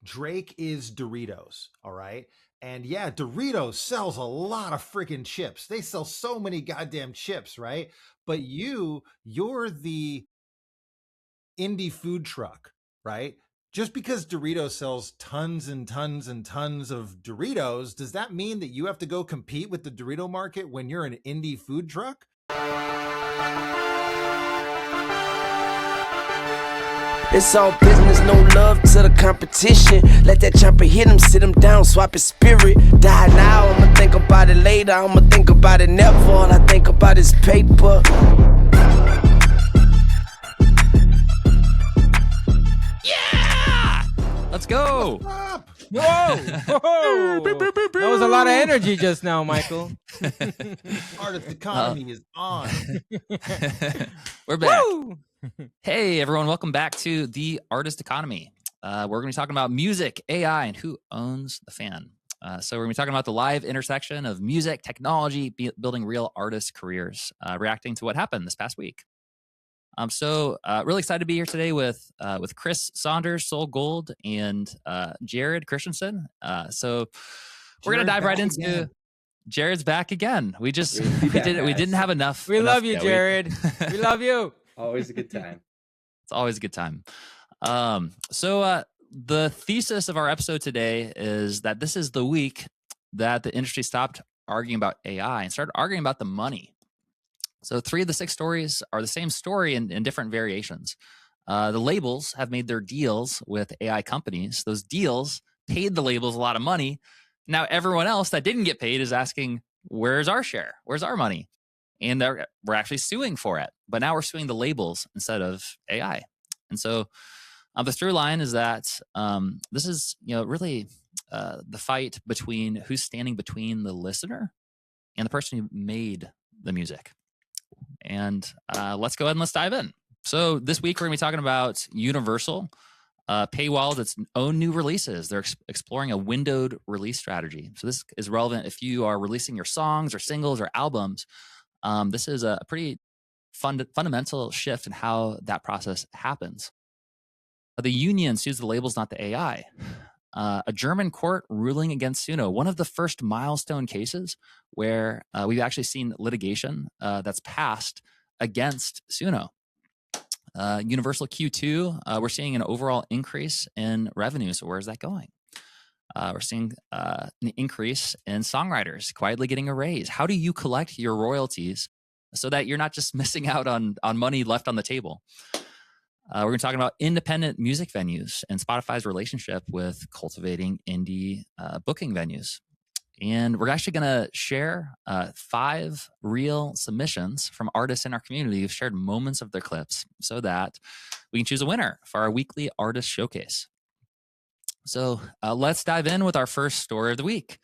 Drake is Doritos, all right? And yeah, Doritos sells a lot of freaking chips. They sell so many goddamn chips, right? But you're the indie food truck, right? Just because Doritos sells tons and tons and tons of Doritos, does that mean that you have to go compete with the Dorito market when you're an indie food truck? It's all business, no love to the competition. Let that chopper hit him, sit him down, swap his spirit. Die now, I'ma think about it later. I'ma think about it never. All I think about is paper. Yeah! Let's go! Whoa! That was a lot of energy just now, Michael. Artist economy is on. We're back. Woo! Hey, everyone. Welcome back to the Artist Economy. We're going to be talking about music, AI, and who owns the fan. So we're going to be talking about the live intersection of music, technology, building real artist careers, reacting to what happened this past week. Really excited to be here today with Chris Saunders, Soul Gold, and Jared Christianson. So we're going to dive right into again. Jared's back again. We didn't have enough. We love you, Jared. We love you. Always a good time. It's always a good time. The thesis of our episode today is that this is the week that the industry stopped arguing about AI and started arguing about the money. So 3 of the 6 stories are the same story in different variations. The labels have made their deals with AI companies. Those deals paid the labels a lot of money. Now everyone else that didn't get paid is asking, where's our share? Where's our money? And we're actually suing for it. But now we're suing the labels instead of AI. And so the through line is that this is really the fight between who's standing between the listener and the person who made the music. And let's go ahead and let's dive in. So this week, we're going to be talking about Universal paywalled its own new releases. They're exploring a windowed release strategy. So this is relevant if you are releasing your songs or singles or albums. This is a pretty fundamental shift in how that process happens. The union sues the labels, not the AI. A German court ruling against Suno, one of the first milestone cases where we've actually seen litigation that's passed against Suno. Universal Q2, we're seeing an overall increase in revenue. So where is that going? We're seeing an increase in Songwriters quietly getting a raise. How do you collect your royalties so that you're not just missing out on money left on the table? We're going to talk about independent music venues and Spotify's relationship with cultivating indie booking venues. And we're actually going to share 5 real submissions from artists in our community who've shared moments of their clips so that we can choose a winner for our weekly artist showcase. So let's dive in with our first story of the week.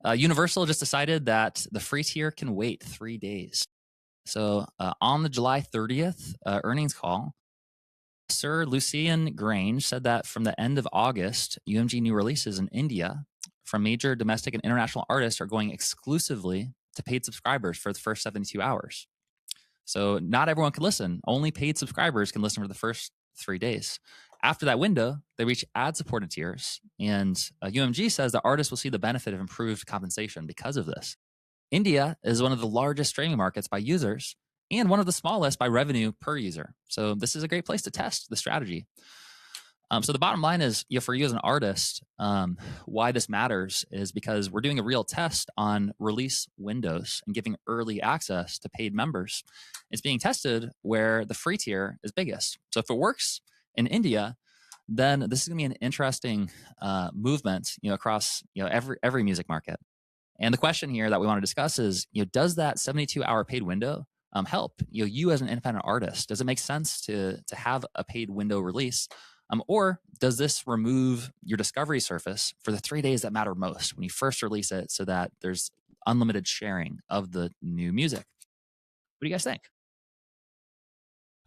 Universal just decided that the free tier can wait 3 days. So on the July 30th earnings call, Sir Lucian Grange said that from the end of August, UMG new releases in India from major domestic and international artists are going exclusively to paid subscribers for the first 72 hours. So not everyone can listen. Only paid subscribers can listen for the first 3 days. After that window, they reach ad-supported tiers, and UMG says that artists will see the benefit of improved compensation because of this. India is one of the largest streaming markets by users and one of the smallest by revenue per user. So this is a great place to test the strategy. So the bottom line is, for you as an artist, why this matters is because we're doing a real test on release windows and giving early access to paid members. It's being tested where the free tier is biggest. So if it works in India, then this is going to be an interesting movement, across every music market. And the question here that we want to discuss is, does that 72-hour paid window help you as an independent artist? Does it make sense to have a paid window release? Or does this remove your discovery surface for the 3 days that matter most when you first release it so that there's unlimited sharing of the new music? What do you guys think?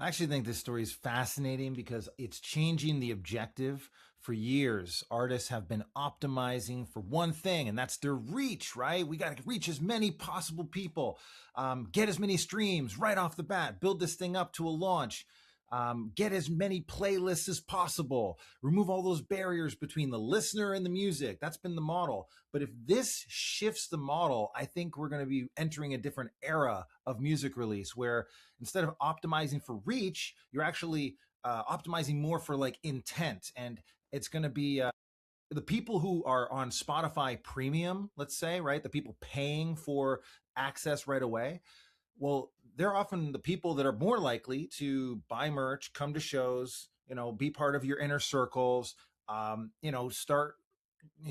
I actually think this story is fascinating because it's changing the objective. For years, artists have been optimizing for one thing, and that's their reach, right? We got to reach as many possible people, get as many streams right off the bat, build this thing up to a launch. get as many playlists as possible, remove all those barriers between the listener and the music. That's been the model. But if this shifts the model, I think we're going to be entering a different era of music release where instead of optimizing for reach, you're actually optimizing more for like intent. And it's going to be the people who are on Spotify Premium, let's say, right? The people paying for access right away. Well, they're often the people that are more likely to buy merch, come to shows, be part of your inner circles, start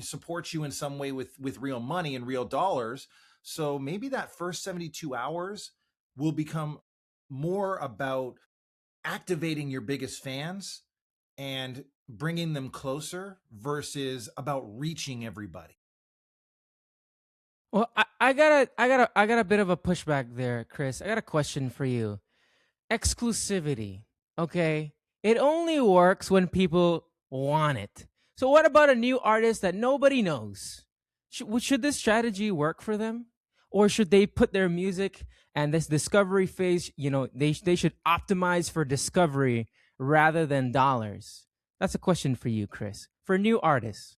support you in some way with real money and real dollars. So maybe that first 72 hours will become more about activating your biggest fans and bringing them closer versus about reaching everybody. Well, I got a bit of a pushback there, Chris. I got a question for you. Exclusivity, okay? It only works when people want it. So what about a new artist that nobody knows? Should this strategy work for them? Or should they put their music and this discovery phase, they should optimize for discovery rather than dollars? That's a question for you, Chris. For new artists.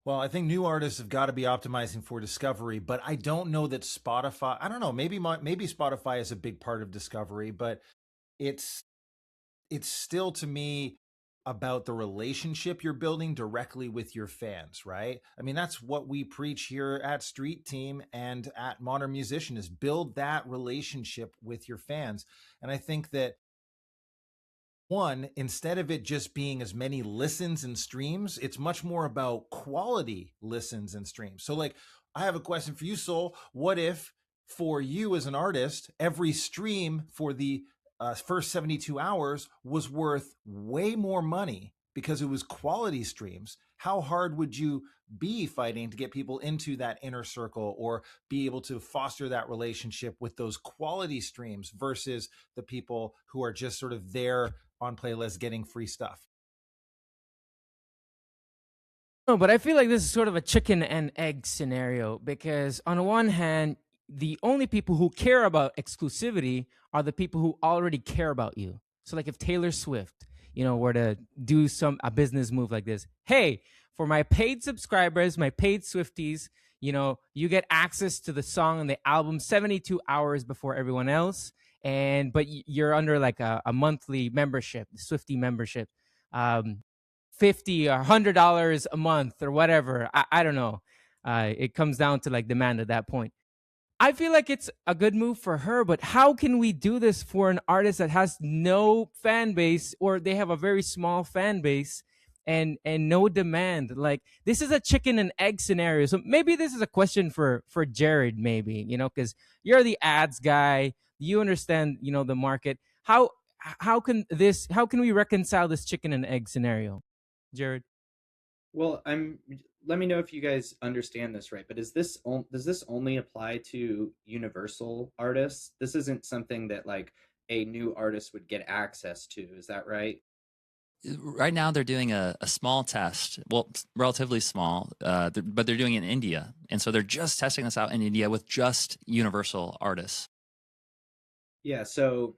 Well, I think new artists have got to be optimizing for discovery, but I don't know that Spotify, I don't know, maybe Spotify is a big part of discovery, but it's still to me about the relationship you're building directly with your fans, right? I mean, that's what we preach here at Street Team and at Modern Musician is build that relationship with your fans. And I think that one, instead of it just being as many listens and streams, it's much more about quality listens and streams. So like, I have a question for you, Soul. What if for you as an artist, every stream for the first 72 hours was worth way more money because it was quality streams? How hard would you be fighting to get people into that inner circle or be able to foster that relationship with those quality streams versus the people who are just sort of there on playlists getting free stuff? No, but I feel like this is sort of a chicken and egg scenario because on the one hand, the only people who care about exclusivity are the people who already care about you. So like if Taylor Swift, were to do a business move like this, hey, for my paid subscribers, my paid Swifties, you get access to the song and the album 72 hours before everyone else. But you're under like a monthly membership, the Swifty membership. 50 or $100 a month or whatever. I don't know. It comes down to like demand at that point. I feel like it's a good move for her, but how can we do this for an artist that has no fan base or they have a very small fan base and no demand? Like this is a chicken and egg scenario. So maybe this is a question for Jared, maybe, because you're the ads guy, you understand, the market. How can we reconcile this chicken and egg scenario, Jared? Well, let me know if you guys understand this right, but does this only apply to universal artists? This isn't something that like a new artist would get access to, is that right? Right now, they're doing a small test. Well, relatively small, but they're doing it in India. And so they're just testing this out in India with just universal artists. Yeah, so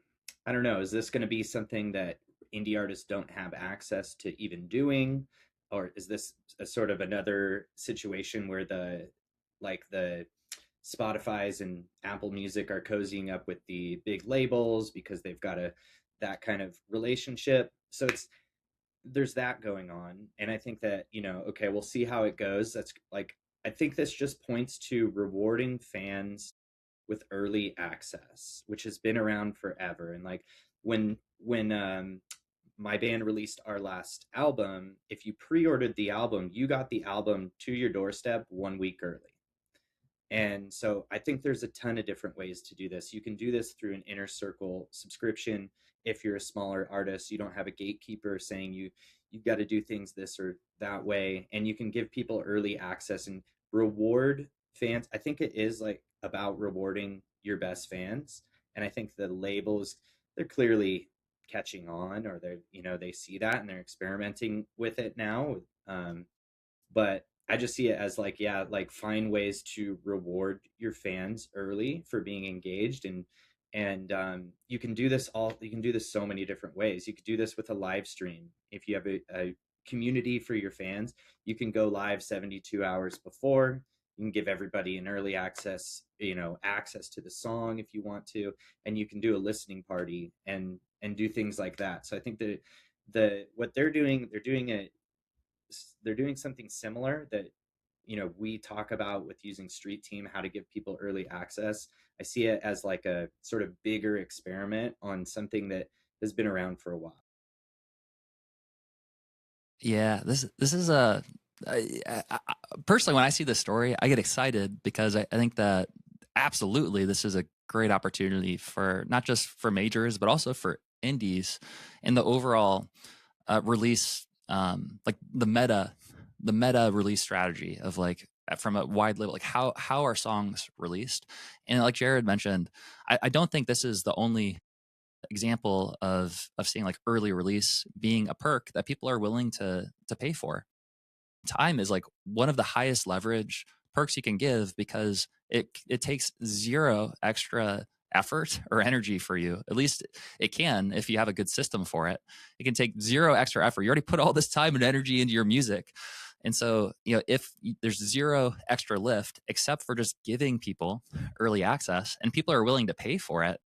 I don't know. Is this going to be something that indie artists don't have access to even doing? Or is this a sort of another situation where the Spotify's and Apple Music are cozying up with the big labels because they've got that kind of relationship? So there's that going on. And I think that, okay, we'll see how it goes. That's like, I think this just points to rewarding fans with early access, which has been around forever. And like when my band released our last album, if you pre-ordered the album, you got the album to your doorstep 1 week early. And so I think there's a ton of different ways to do this. You can do this through an inner circle subscription. If you're a smaller artist, you don't have a gatekeeper saying you've got to do things this or that way. And you can give people early access and reward fans. I think it is like about rewarding your best fans. And I think the labels, they're clearly catching on, or they see that and they're experimenting with it now. But I just see it as like find ways to reward your fans early for being engaged and And you can do this so many different ways. You could do this with a live stream. If you have a community for your fans, you can go live 72 hours before. You can give everybody an early access, access to the song if you want to, and you can do a listening party and do things like that. So I think that what they're doing something similar that we talk about with using Street Team, how to give people early access. I see it as like a sort of bigger experiment on something that has been around for a while. Yeah, this is personally, when I see this story, I get excited because I think that absolutely this is a great opportunity for not just for majors, but also for indies and the overall release, like the meta release strategy of like from a wide level, like how are songs released. And like Jared mentioned, I don't think this is the only example of seeing like early release being a perk that people are willing to pay for. Time is like one of the highest leverage perks you can give because it takes zero extra effort or energy for you. At least it can if you have a good system for it. It can take zero extra effort. You already put all this time and energy into your music. And so, if there's zero extra lift except for just giving people early access and people are willing to pay for it,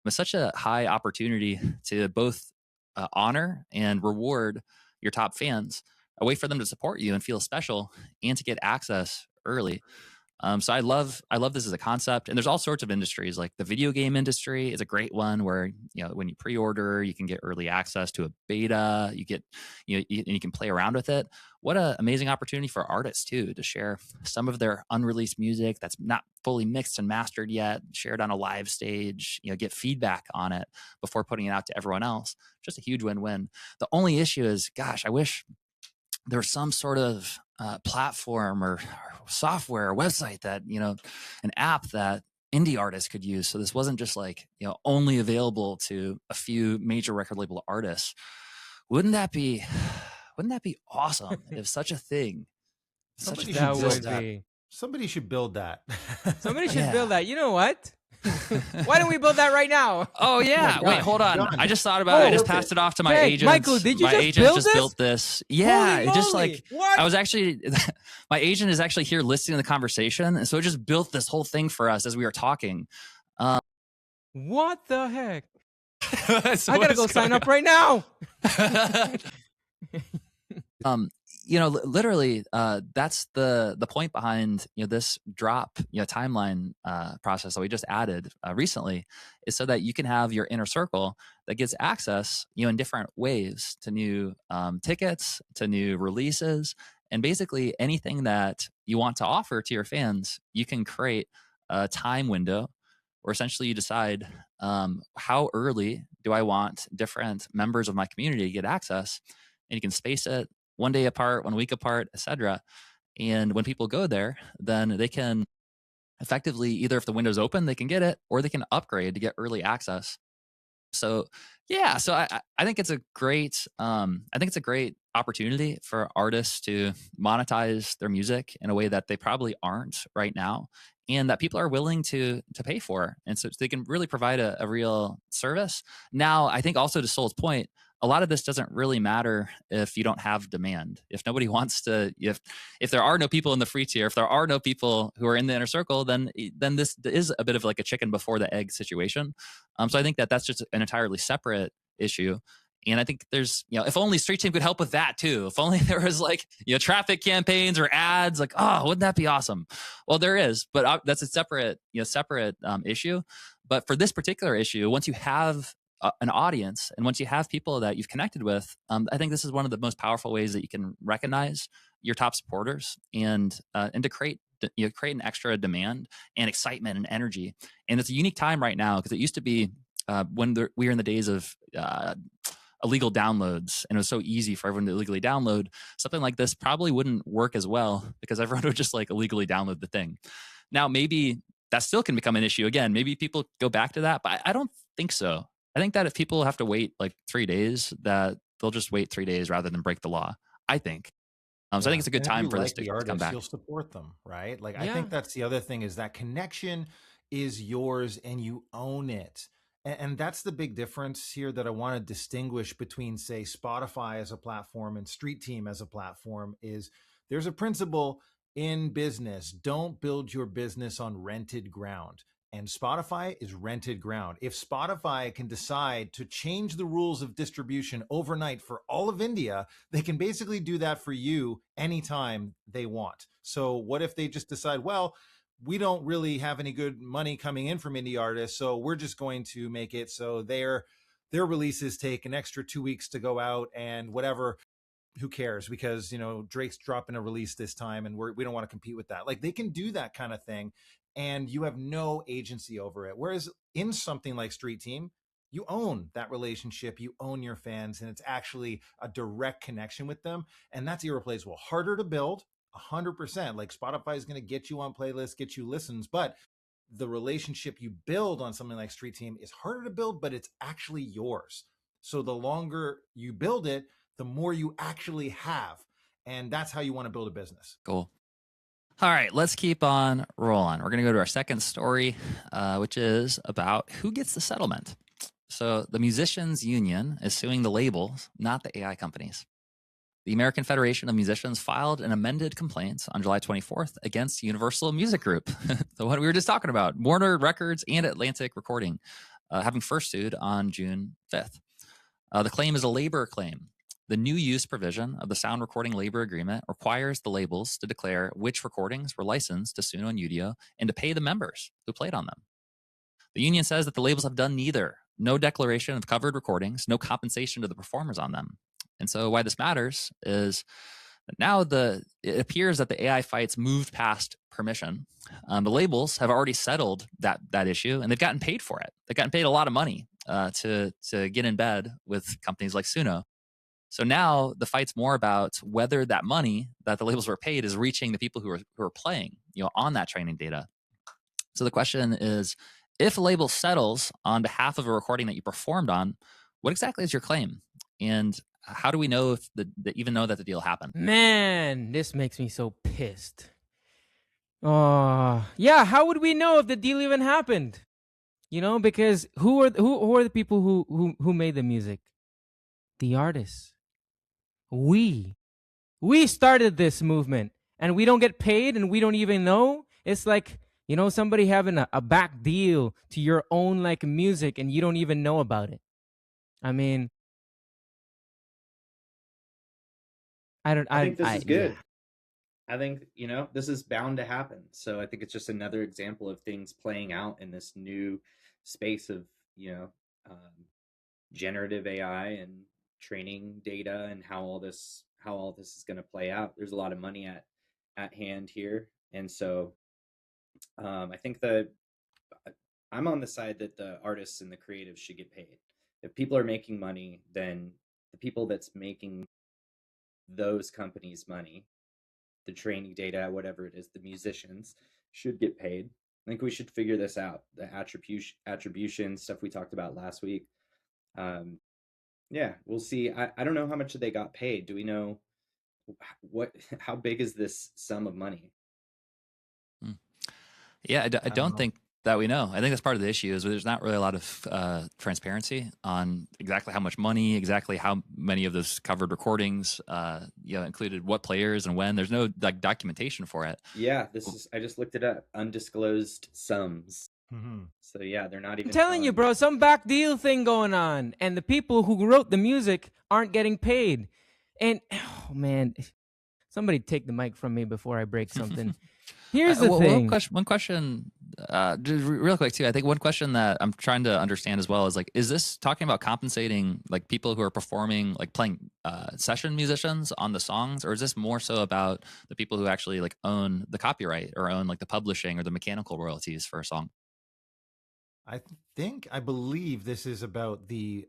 it's such a high opportunity to both honor and reward your top fans, a way for them to support you and feel special and to get access early. So I love this as a concept. And there's all sorts of industries, like the video game industry is a great one where, when you pre-order, you can get early access to a beta, you get, and you can play around with it. What an amazing opportunity for artists too, to share some of their unreleased music that's not fully mixed and mastered yet, shared on a live stage, get feedback on it before putting it out to everyone else. Just a huge win-win. The only issue is, gosh, I wish there was some sort of platform or software or website that, an app that indie artists could use. So this wasn't just like, only available to a few major record label artists. Wouldn't that be awesome if such a thing? Somebody That should build would that. be. Somebody should build that. Somebody should Yeah. build that. You know what? Why don't we build that right now? Oh yeah. Done, Wait, hold on. done. I just thought about it. I just built passed it. it off to my Hey, agents. Michael, did you my just agent build just this? built this. Yeah. Holy It just moly. like What? I was actually my agent is actually here listening to the conversation. And so it just built this whole thing for us as we were talking. What the heck? So I gotta what's go sign going up right now. Literally, that's the point behind this drop timeline process that we just added recently, is so that you can have your inner circle that gets access in different waves to new tickets, to new releases, and basically anything that you want to offer to your fans. You can create a time window where essentially you decide how early do I want different members of my community to get access, and you can space it 1 day apart, 1 week apart, etc. And when people go there, then they can effectively, either if the window's open, they can get it, or they can upgrade to get early access. So yeah, so I think it's a great opportunity for artists to monetize their music in a way that they probably aren't right now, and that people are willing to pay for, and so they can really provide a real service. Now, I think also to Soul's point, a lot of this doesn't really matter if you don't have demand. If nobody wants to, if there are no people in the free tier, if there are no people who are in the inner circle, then this is a bit of like a chicken before the egg situation. So I think that's just an entirely separate issue. And I think there's, if only Street Team could help with that too. If only there was like, traffic campaigns or ads, like, oh, wouldn't that be awesome? Well, there is, but that's a separate issue. But for this particular issue, once you have an audience, and once you have people that you've connected with, I think this is one of the most powerful ways that you can recognize your top supporters and to create an extra demand and excitement and energy. And it's a unique time right now, because it used to be when we were in the days of illegal downloads, and it was so easy for everyone to illegally download. Something like this probably wouldn't work as well, because everyone would just like illegally download the thing. Now, maybe that still can become an issue again. Maybe people go back to that, but I don't think so. I think that if people have to wait like 3 days, that they'll just wait 3 days rather than break the law, I think. So I think it's a good time for this to come back. You'll support them, right? Like, I Yeah. think that's the other thing, is that connection is yours and you own it. And that's the big difference here that I want to distinguish between, say, Spotify as a platform and Street Team as a platform. Is there's a principle in business: don't build your business on rented ground. And Spotify is rented ground. If Spotify can decide to change the rules of distribution overnight for all of India, they can basically do that for you anytime they want. So what if they just decide, well, we don't really have any good money coming in from indie artists, so we're just going to make it so their releases take an extra 2 weeks to go out, and whatever, who cares, because Drake's dropping a release this time and we don't want to compete with that. Like, they can do that kind of thing and you have no agency over it. Whereas in something like Street Team, you own that relationship, you own your fans, and it's actually a direct connection with them, and that's irreplaceable. Harder to build, 100%. Like, Spotify is going to get you on playlists, get you listens, but the relationship you build on something like Street Team is harder to build, but it's actually yours. So the longer you build it, the more you actually have. And that's how you want to build a business. Cool. All right, let's keep on rolling. We're going to go to our second story, which is about who gets the settlement. So the Musicians Union is suing the labels, not the AI companies. The American Federation of Musicians filed an amended complaint on July 24th against Universal Music Group, the one we were just talking about, Warner Records and Atlantic Recording, having first sued on June 5th. The claim is a labor claim. The new use provision of the sound recording labor agreement requires the labels to declare which recordings were licensed to Suno and Udio and to pay the members who played on them. The union says that the labels have done neither. No declaration of covered recordings, no compensation to the performers on them. And so why this matters is that now it appears that the AI fights moved past permission. The labels have already settled that issue, and they've gotten paid for it. They've gotten paid a lot of money to get in bed with companies like Suno. So now the fight's more about whether that money that the labels were paid is reaching the people who are playing, on that training data. So the question is, if a label settles on behalf of a recording that you performed on, what exactly is your claim? And how do we know if even know that the deal happened? Man, this makes me so pissed. Oh, yeah. How would we know if the deal even happened? Because who are the people who made the music? The artists. We started this movement, and we don't get paid, and we don't even know. It's like, somebody having a back deal to your own like music, and you don't even know about it. I mean, I think this is good. Yeah. I think, this is bound to happen. So I think it's just another example of things playing out in this new space of, generative AI and training data, and how all this is going to play out. There's a lot of money at hand here. And so I think that I'm on the side that the artists and the creatives should get paid. If people are making money, then the people that's making those companies money, the training data, whatever it is, the musicians should get paid. I think we should figure this out. The attribution stuff we talked about last week. Yeah, we'll see. I don't know how much they got paid. Do we know how big is this sum of money? Yeah, I don't think that we know. I think that's part of the issue is there's not really a lot of transparency on exactly how much money, exactly how many of those covered recordings, included what players and when. There's no documentation for it. Yeah, I just looked it up. Undisclosed sums. Mm-hmm. So yeah, they're not even. I'm telling you, bro, some back deal thing going on, and the people who wrote the music aren't getting paid. And oh man, somebody take the mic from me before I break something. Here's the thing. One question, just real quick too. I think one question that I'm trying to understand as well is is this talking about compensating people who are performing, playing session musicians on the songs, or is this more so about the people who actually own the copyright or own the publishing or the mechanical royalties for a song? I believe this is about the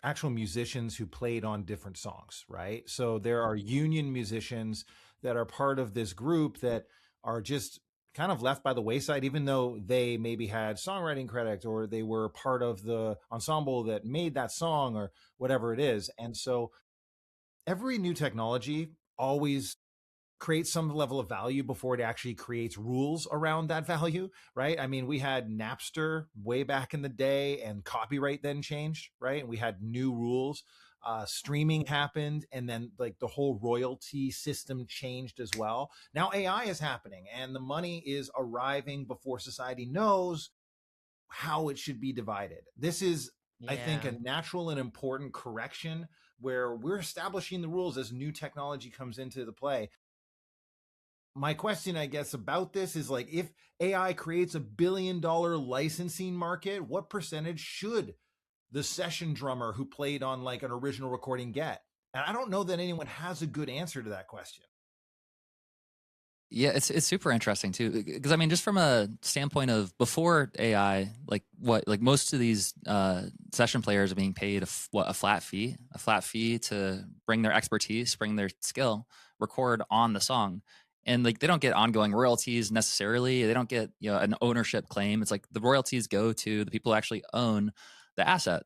actual musicians who played on different songs, right? So there are union musicians that are part of this group that are just kind of left by the wayside, even though they maybe had songwriting credit or they were part of the ensemble that made that song or whatever it is. And so every new technology always creates some level of value before it actually creates rules around that value, right? I mean, we had Napster way back in the day, and copyright then changed, right? And we had new rules. Streaming happened, and then like the whole royalty system changed as well. Now AI is happening, and the money is arriving before society knows how it should be divided. This is, I think, a natural and important correction where we're establishing the rules as new technology comes into the play. My question, I guess, about this is like, if AI creates $1 billion licensing market, what percentage should the session drummer who played on like an original recording get? And I don't know that anyone has a good answer to that question. Yeah, it's super interesting too, because I mean, just from a standpoint of before AI, like most of these session players are being paid a flat fee to bring their expertise, bring their skill, record on the song, and like they don't get ongoing royalties necessarily. They don't get an ownership claim. It's like the royalties go to the people who actually own the asset.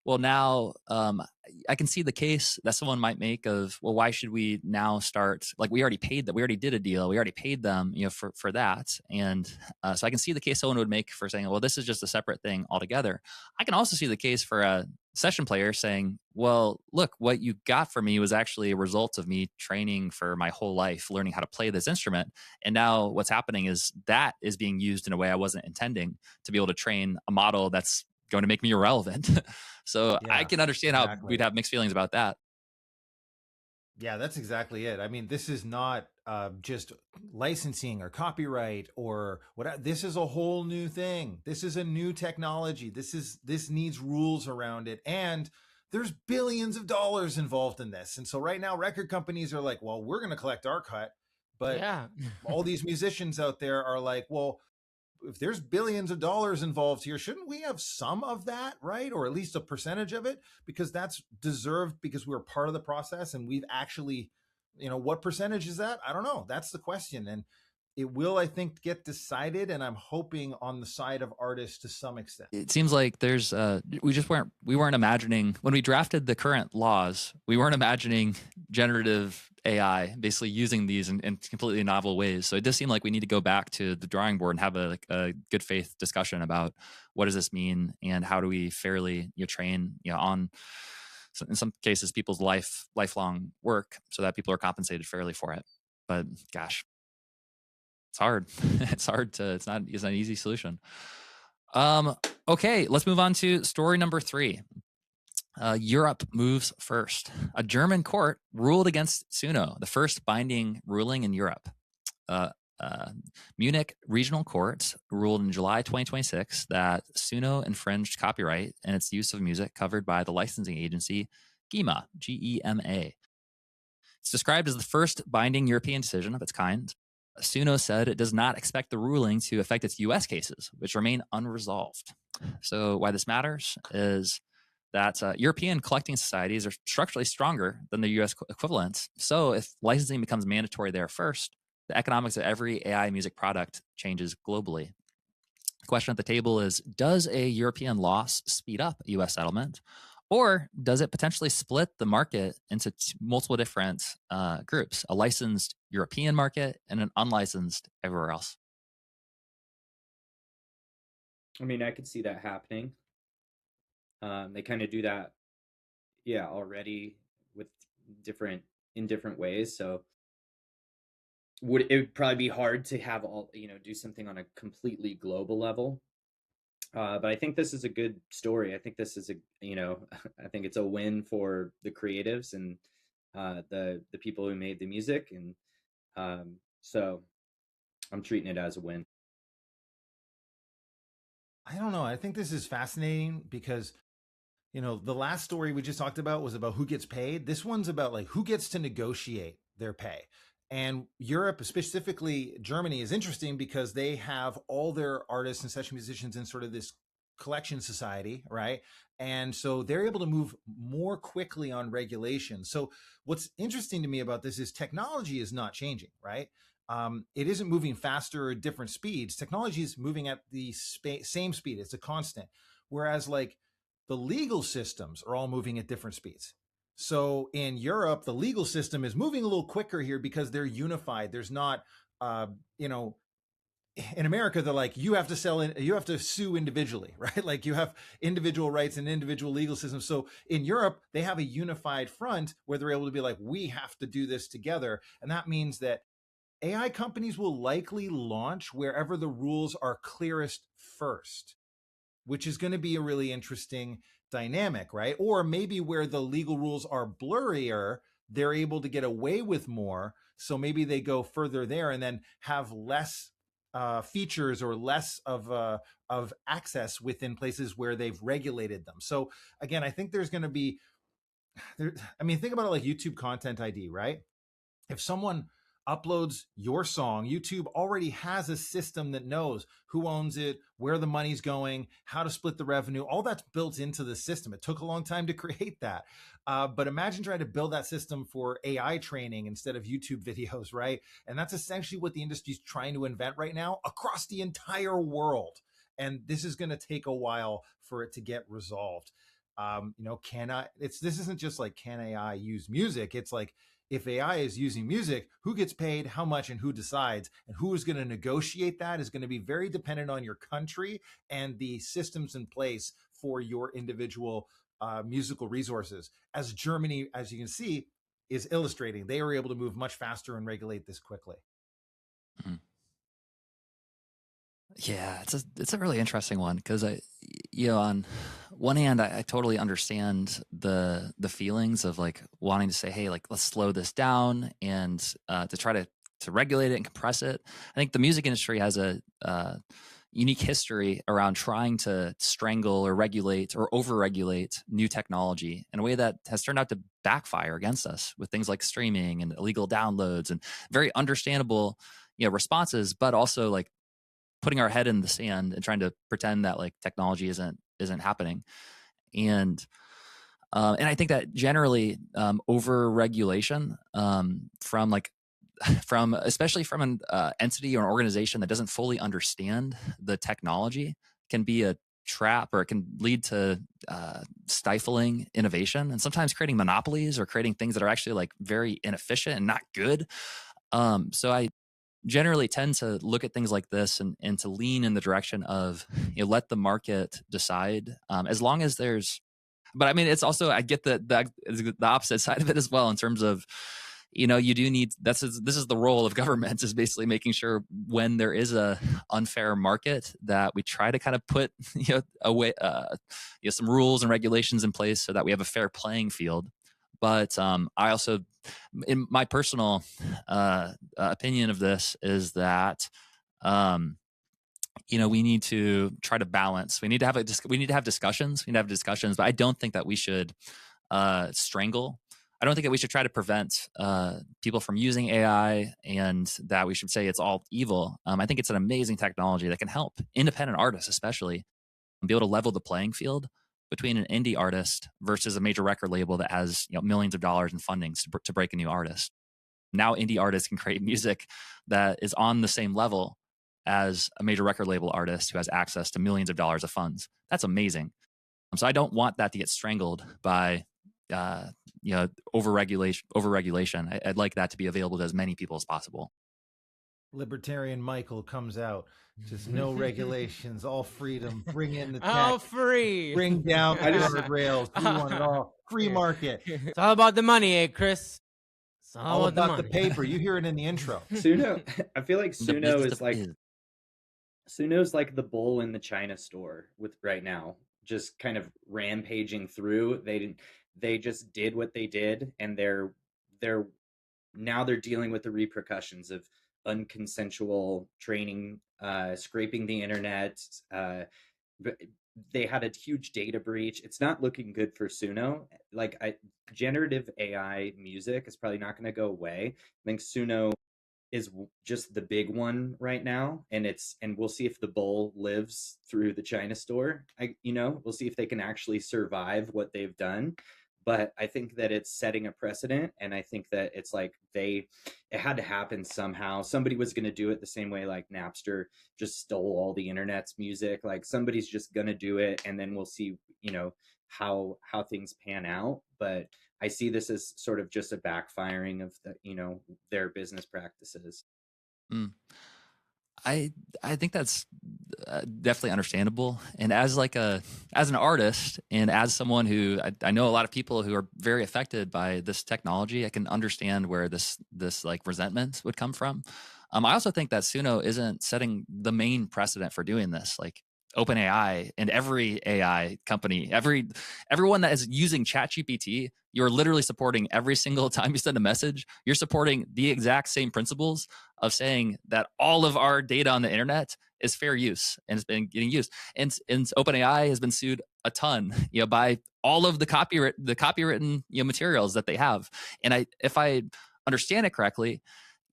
Well, now I can see the case that someone might make of, well, why should we now start? Like, we already paid that. We already did a deal. We already paid them, for that. And so I can see the case someone would make for saying, well, this is just a separate thing altogether. I can also see the case for a session player saying, well, look, what you got for me was actually a result of me training for my whole life, learning how to play this instrument. And now what's happening is that is being used in a way I wasn't intending to be able to train a model that's going to make me irrelevant. So yeah, I can understand how we'd have mixed feelings about that. Yeah, that's exactly it. I mean, this is not just licensing or copyright or what. This is a whole new thing. This is a new technology. This needs rules around it, and there's billions of dollars involved in this. And so right now, record companies are like, well, we're going to collect our cut, but all these musicians out there are like, well, if there's billions of dollars involved here, shouldn't we have some of that, right? Or at least a percentage of it, because that's deserved, because we're part of the process and we've actually, what percentage is that? I don't know. That's the question. And it will, I think, get decided. And I'm hoping on the side of artists to some extent. It seems like there's, we weren't imagining, when we drafted the current laws, we weren't imagining generative AI basically using these in completely novel ways. So it does seem like we need to go back to the drawing board and have a good faith discussion about what does this mean and how do we fairly train on, in some cases, people's lifelong work so that people are compensated fairly for it. But gosh, it's hard. It's not an easy solution. Okay, let's move on to story number 3. Europe moves first. A German court ruled against Suno, the first binding ruling in Europe. Munich Regional Court ruled in July 2026 that Suno infringed copyright in its use of music covered by the licensing agency GEMA, G-E-M-A. It's described as the first binding European decision of its kind. Suno said it does not expect the ruling to affect its U.S. cases, which remain unresolved. So why this matters is that European collecting societies are structurally stronger than the U.S. equivalents. So if licensing becomes mandatory there first, the economics of every AI music product changes globally. The question at the table is, does a European loss speed up a U.S. settlement? Or does it potentially split the market into multiple different groups, a licensed European market and an unlicensed everywhere else? I mean, I could see that happening. They kind of do that, already with in different ways. So it would probably be hard to have do something on a completely global level. But I think this is a good story. I think this is I think it's a win for the creatives and the people who made the music, and so I'm treating it as a win. I don't know. I think this is fascinating because, the last story we just talked about was about who gets paid. This one's about like who gets to negotiate their pay. And Europe, specifically Germany, is interesting because they have all their artists and session musicians in sort of this collection society, right? And so they're able to move more quickly on regulation. So what's interesting to me about this is technology is not changing, right? It isn't moving faster or different speeds. Technology is moving at the same speed. It's a constant. Whereas like the legal systems are all moving at different speeds. So in Europe, the legal system is moving a little quicker here because they're unified. There's not, you know, in America, they're like, you have to sue individually, right? Like you have individual rights and individual legal systems. So in Europe, they have a unified front where they're able to be like, we have to do this together. And that means that AI companies will likely launch wherever the rules are clearest first, which is going to be a really interesting dynamic, right? Or maybe where the legal rules are blurrier, they're able to get away with more. So maybe they go further there and then have less features or less of access within places where they've regulated them. So again, I think there's going to be I mean, think about it like YouTube Content ID, right? If someone uploads your song, YouTube already has a system that knows who owns it, where the money's going, how to split the revenue. All that's built into the system. It took a long time to create that. But imagine trying to build that system for AI training instead of YouTube videos, right? And that's essentially what the industry's trying to invent right now across the entire world. And this is going to take a while for it to get resolved. You know, this isn't just like, can AI use music? It's like, if AI is using music, who gets paid, how much, and who decides, and who is going to negotiate that is going to be very dependent on your country and the systems in place for your individual musical resources. As Germany, as you can see, is illustrating, they were able to move much faster and regulate this quickly. Mm-hmm. Yeah, it's a really interesting one because on one hand, I totally understand the feelings of like wanting to say, hey, like let's slow this down and to try to regulate it and compress it. I think the music industry has a unique history around trying to strangle or regulate or overregulate new technology in a way that has turned out to backfire against us with things like streaming and illegal downloads and very understandable, responses, but also like putting our head in the sand and trying to pretend that like technology isn't happening. And I think that generally over regulation especially from an entity or an organization that doesn't fully understand the technology can be a trap, or it can lead to stifling innovation and sometimes creating monopolies or creating things that are actually like very inefficient and not good. So I generally tend to look at things like this and to lean in the direction of let the market decide, as long as there's. But I mean, it's also, I get the opposite side of it as well, in terms of you do need, this is the role of government, is basically making sure when there is a unfair market that we try to kind of put away some rules and regulations in place so that we have a fair playing field. But I also, in my personal opinion of this, is that we need to try to balance. We need to have discussions. We need to have discussions, but I don't think that we should strangle. I don't think that we should try to prevent people from using AI, and that we should say it's all evil. I think it's an amazing technology that can help independent artists, especially, be able to level the playing field between an indie artist versus a major record label that has millions of dollars in funding to break a new artist. Now indie artists can create music that is on the same level as a major record label artist who has access to millions of dollars of funds. That's amazing. So I don't want that to get strangled by overregulation. I'd like that to be available to as many people as possible. Libertarian Michael comes out. Just no regulations, all freedom. Bring in the tech, all free. Bring down the guardrails. We want it all. Free market. It's all about the money, eh, Chris? It's all about the paper. You hear it in the intro. Suno. I feel like Suno is like Suno's like the bull in the China store with right now, just kind of rampaging through. They just did what they did, and they're dealing with the repercussions of unconsensual training, scraping the internet. They had a huge data breach. It's not looking good for Suno. Generative AI music is probably not going to go away. I think Suno is just the big one right now, and we'll see if the bull lives through the China store. We'll see if they can actually survive what they've done. But I think that it's setting a precedent, and I think that it's like it had to happen somehow. Somebody was going to do it the same way like Napster just stole all the internet's music. Like somebody's just going to do it, and then we'll see, how things pan out. But I see this as sort of just a backfiring of the, you know, their business practices. Mm. I think that's definitely understandable. And as an artist and as someone who I know a lot of people who are very affected by this technology, I can understand where this like resentment would come from. I also think that Suno isn't setting the main precedent for doing this. Like OpenAI and every AI company, everyone that is using ChatGPT, you're literally supporting every single time you send a message. You're supporting the exact same principles of saying that all of our data on the internet is fair use and it's been getting used. And OpenAI has been sued a ton, by all of the copywritten, materials that they have. And if I understand it correctly,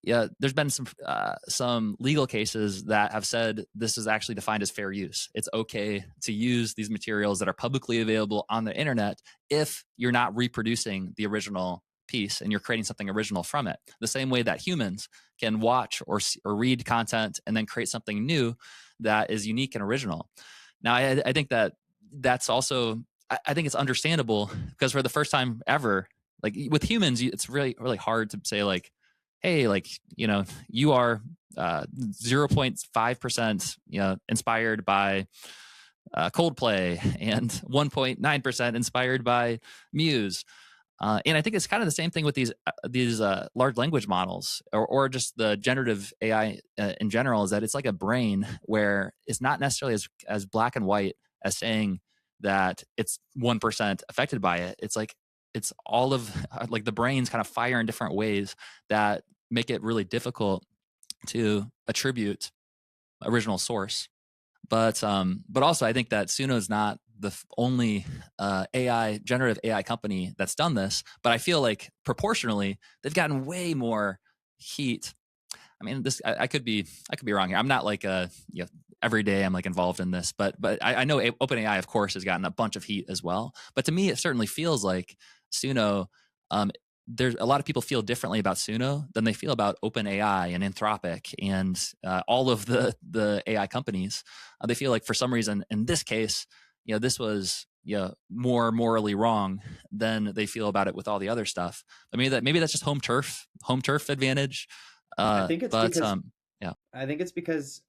yeah, there's been some legal cases that have said this is actually defined as fair use. It's okay to use these materials that are publicly available on the internet if you're not reproducing the original piece and you're creating something original from it. The same way that humans can watch or read content and then create something new that is unique and original. Now, I think that's also, I think it's understandable because for the first time ever, like with humans, it's really, really hard to say like, hey, like, you are 0.5%, inspired by Coldplay and 1.9% inspired by Muse. And I think it's kind of the same thing with these large language models or just the generative AI in general, is that it's like a brain where it's not necessarily as black and white as saying that it's 1% affected by it. It's like, it's all of like the brains kind of fire in different ways that make it really difficult to attribute original source. But also I think that Suno is not the only generative AI company that's done this, but I feel like proportionally they've gotten way more heat. I mean, I could be wrong here. I'm not like every day I'm like involved in this, but I know OpenAI, of course, has gotten a bunch of heat as well. But to me, it certainly feels like Suno. There's a lot of people feel differently about Suno than they feel about OpenAI and Anthropic and all of the AI companies. They feel like for some reason in this case, this was more morally wrong than they feel about it with all the other stuff. I mean, maybe that's just home turf advantage. I think it's because yeah. I think it's because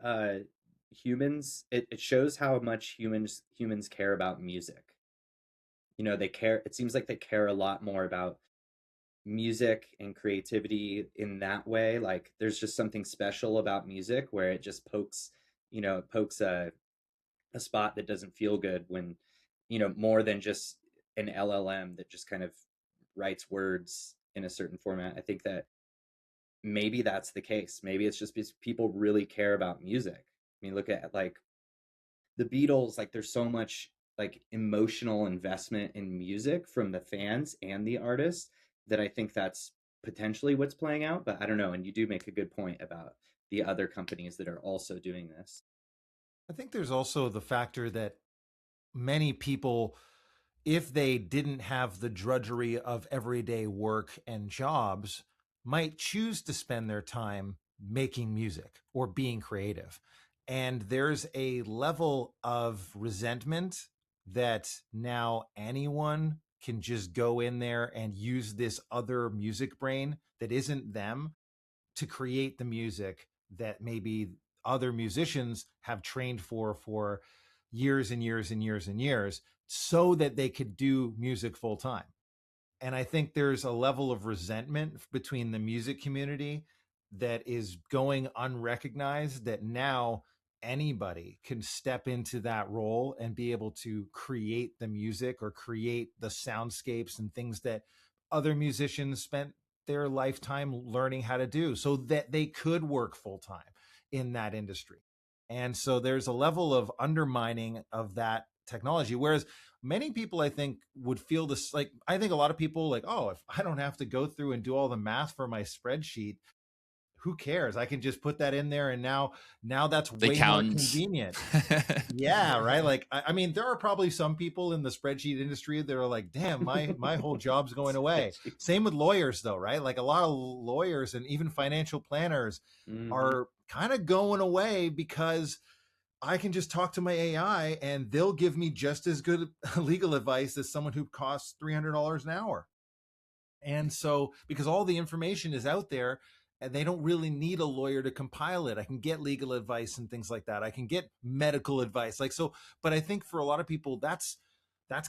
humans. It shows how much humans care about music. They care. It seems like they care a lot more about music and creativity in that way. Like there's just something special about music where it just pokes a spot that doesn't feel good when more than just an LLM that just kind of writes words in a certain format. I think that maybe that's the case. Maybe it's just because people really care about music. I mean, look at like the Beatles. Like there's so much like emotional investment in music from the fans and the artists that I think that's potentially what's playing out, but I don't know. And you do make a good point about the other companies that are also doing this. I think there's also the factor that many people, if they didn't have the drudgery of everyday work and jobs, might choose to spend their time making music or being creative. And there's a level of resentment that now anyone can just go in there and use this other music brain that isn't them to create the music that maybe other musicians have trained for years and years and years and years so that they could do music full time. And I think there's a level of resentment between the music community that is going unrecognized, that now anybody can step into that role and be able to create the music or create the soundscapes and things that other musicians spent their lifetime learning how to do so that they could work full time in that industry. And so there's a level of undermining of that technology. Whereas many people, I think, would feel this, like, I think a lot of people like, oh, if I don't have to go through and do all the math for my spreadsheet, who cares? I can just put that in there. And now that's way more convenient. Yeah. Right. Like, I mean, there are probably some people in the spreadsheet industry that are like, damn, my whole job's going away. Same with lawyers though, right? Like a lot of lawyers and even financial planners are kind of going away because I can just talk to my AI and they'll give me just as good legal advice as someone who costs $300 an hour. And so, because all the information is out there and they don't really need a lawyer to compile it, I can get legal advice and things like that. I can get medical advice. Like, so, but I think for a lot of people, that's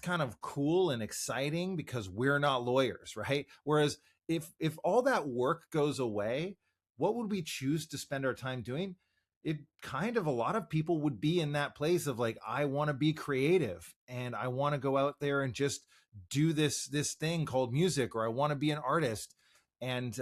kind of cool and exciting because we're not lawyers, right? Whereas if all that work goes away, what would we choose to spend our time doing? It kind of, a lot of people would be in that place of like, I want to be creative and I want to go out there and just do this thing called music, or I want to be an artist. And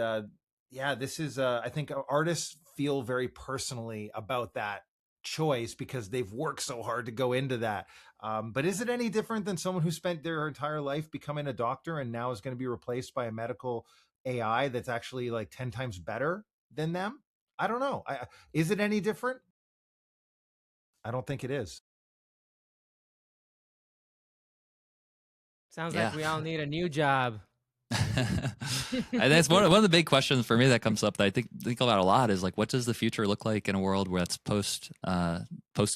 yeah, this is I think artists feel very personally about that choice because they've worked so hard to go into that. But is it any different than someone who spent their entire life becoming a doctor and now is going to be replaced by a medical AI that's actually like 10 times better than them? I don't know. Is it any different? I don't think it is. Sounds Yeah. like we all need a new job. And that's one of the big questions for me that comes up that I think about a lot is like, what does the future look like in a world where it's post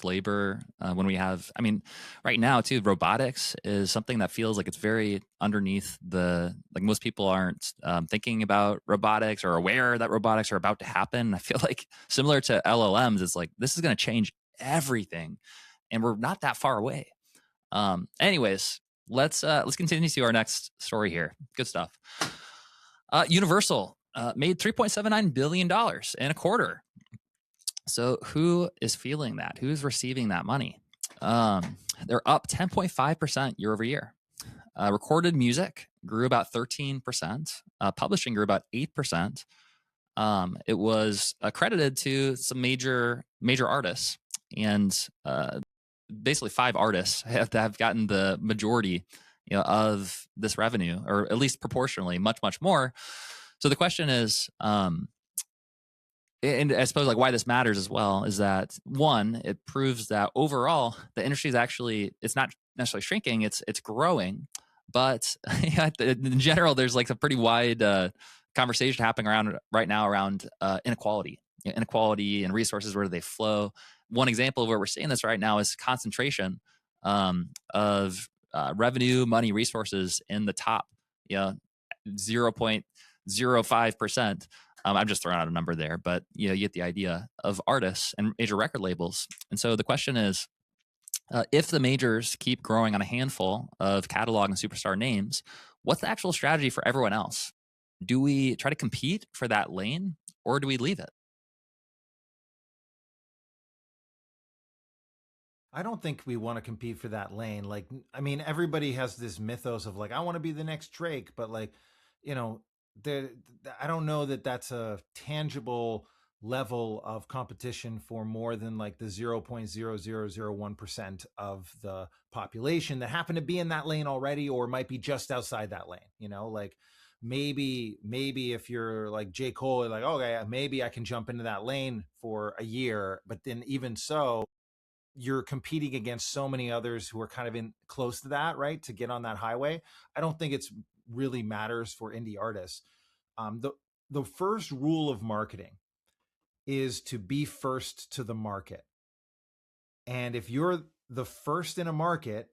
labor, when we have, I mean, right now too, robotics is something that feels like it's very underneath like most people aren't thinking about robotics or aware that robotics are about to happen. I feel like similar to LLMs, it's like, this is going to change everything and we're not that far away. Anyways, let's continue to our next story here. Good stuff. Universal made $3.79 billion in a quarter. So who is feeling that? Who's receiving that money? They're up 10.5% year over year. Recorded music grew about 13%. Publishing grew about 8%. It was accredited to some major artists, and basically 5 artists have gotten the majority, of this revenue, or at least proportionally much more. So the question is, and I suppose like why this matters as well is that, one, it proves that overall the industry is actually, it's not necessarily shrinking, it's growing, but in general there's like a pretty wide conversation happening around right now around inequality and resources, where do they flow. One example of where we're seeing this right now is concentration of revenue, money, resources in the top 0.05%. I'm just throwing out a number there, but you get the idea, of artists and major record labels. And so the question is, if the majors keep growing on a handful of catalog and superstar names, what's the actual strategy for everyone else? Do we try to compete for that lane, or do we leave it? I don't think we want to compete for that lane. Like, I mean, everybody has this mythos of like, I want to be the next Drake, but like, I don't know that that's a tangible level of competition for more than like the 0.0001% of the population that happen to be in that lane already, or might be just outside that lane. Like maybe if you're like J. Cole, you're like, okay, maybe I can jump into that lane for a year, but then even so, you're competing against so many others who are kind of in close to that, right? To get on that highway. I don't think it's really matters for indie artists. The first rule of marketing is to be first to the market. And if you're the first in a market,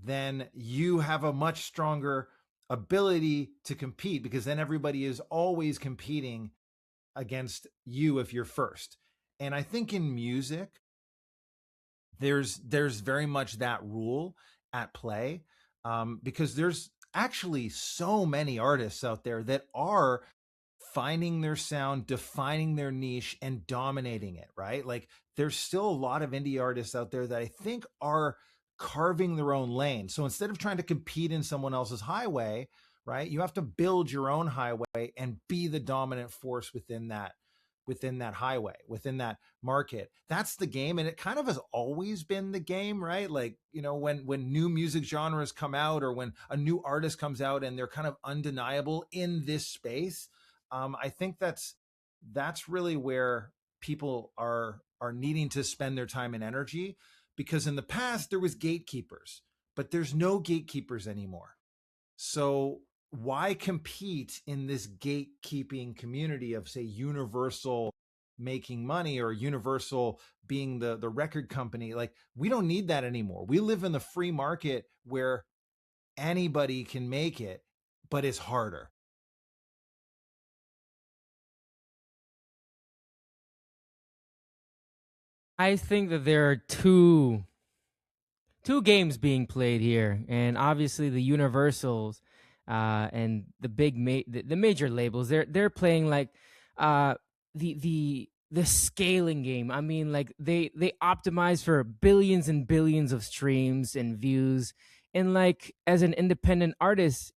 then you have a much stronger ability to compete, because then everybody is always competing against you if you're first. And I think in music, there's very much that rule at play, because there's actually so many artists out there that are finding their sound, defining their niche, and dominating it, right? Like there's still a lot of indie artists out there that I think are carving their own lane. So instead of trying to compete in someone else's highway, right, you have to build your own highway and be the dominant force within that highway, within that market. That's the game. And it kind of has always been the game, right? Like, when new music genres come out, or when a new artist comes out and they're kind of undeniable in this space, I think that's really where people are needing to spend their time and energy, because in the past there was gatekeepers, but there's no gatekeepers anymore. So why compete in this gatekeeping community of, say, Universal making money, or Universal being the record company? Like, we don't need that anymore. We live in the free market where anybody can make it, but it's harder. I think that there are two games being played here, and obviously the Universals and the the major labels, they're playing like the scaling game. I mean, like they optimize for billions and billions of streams and views, and like as an independent artist,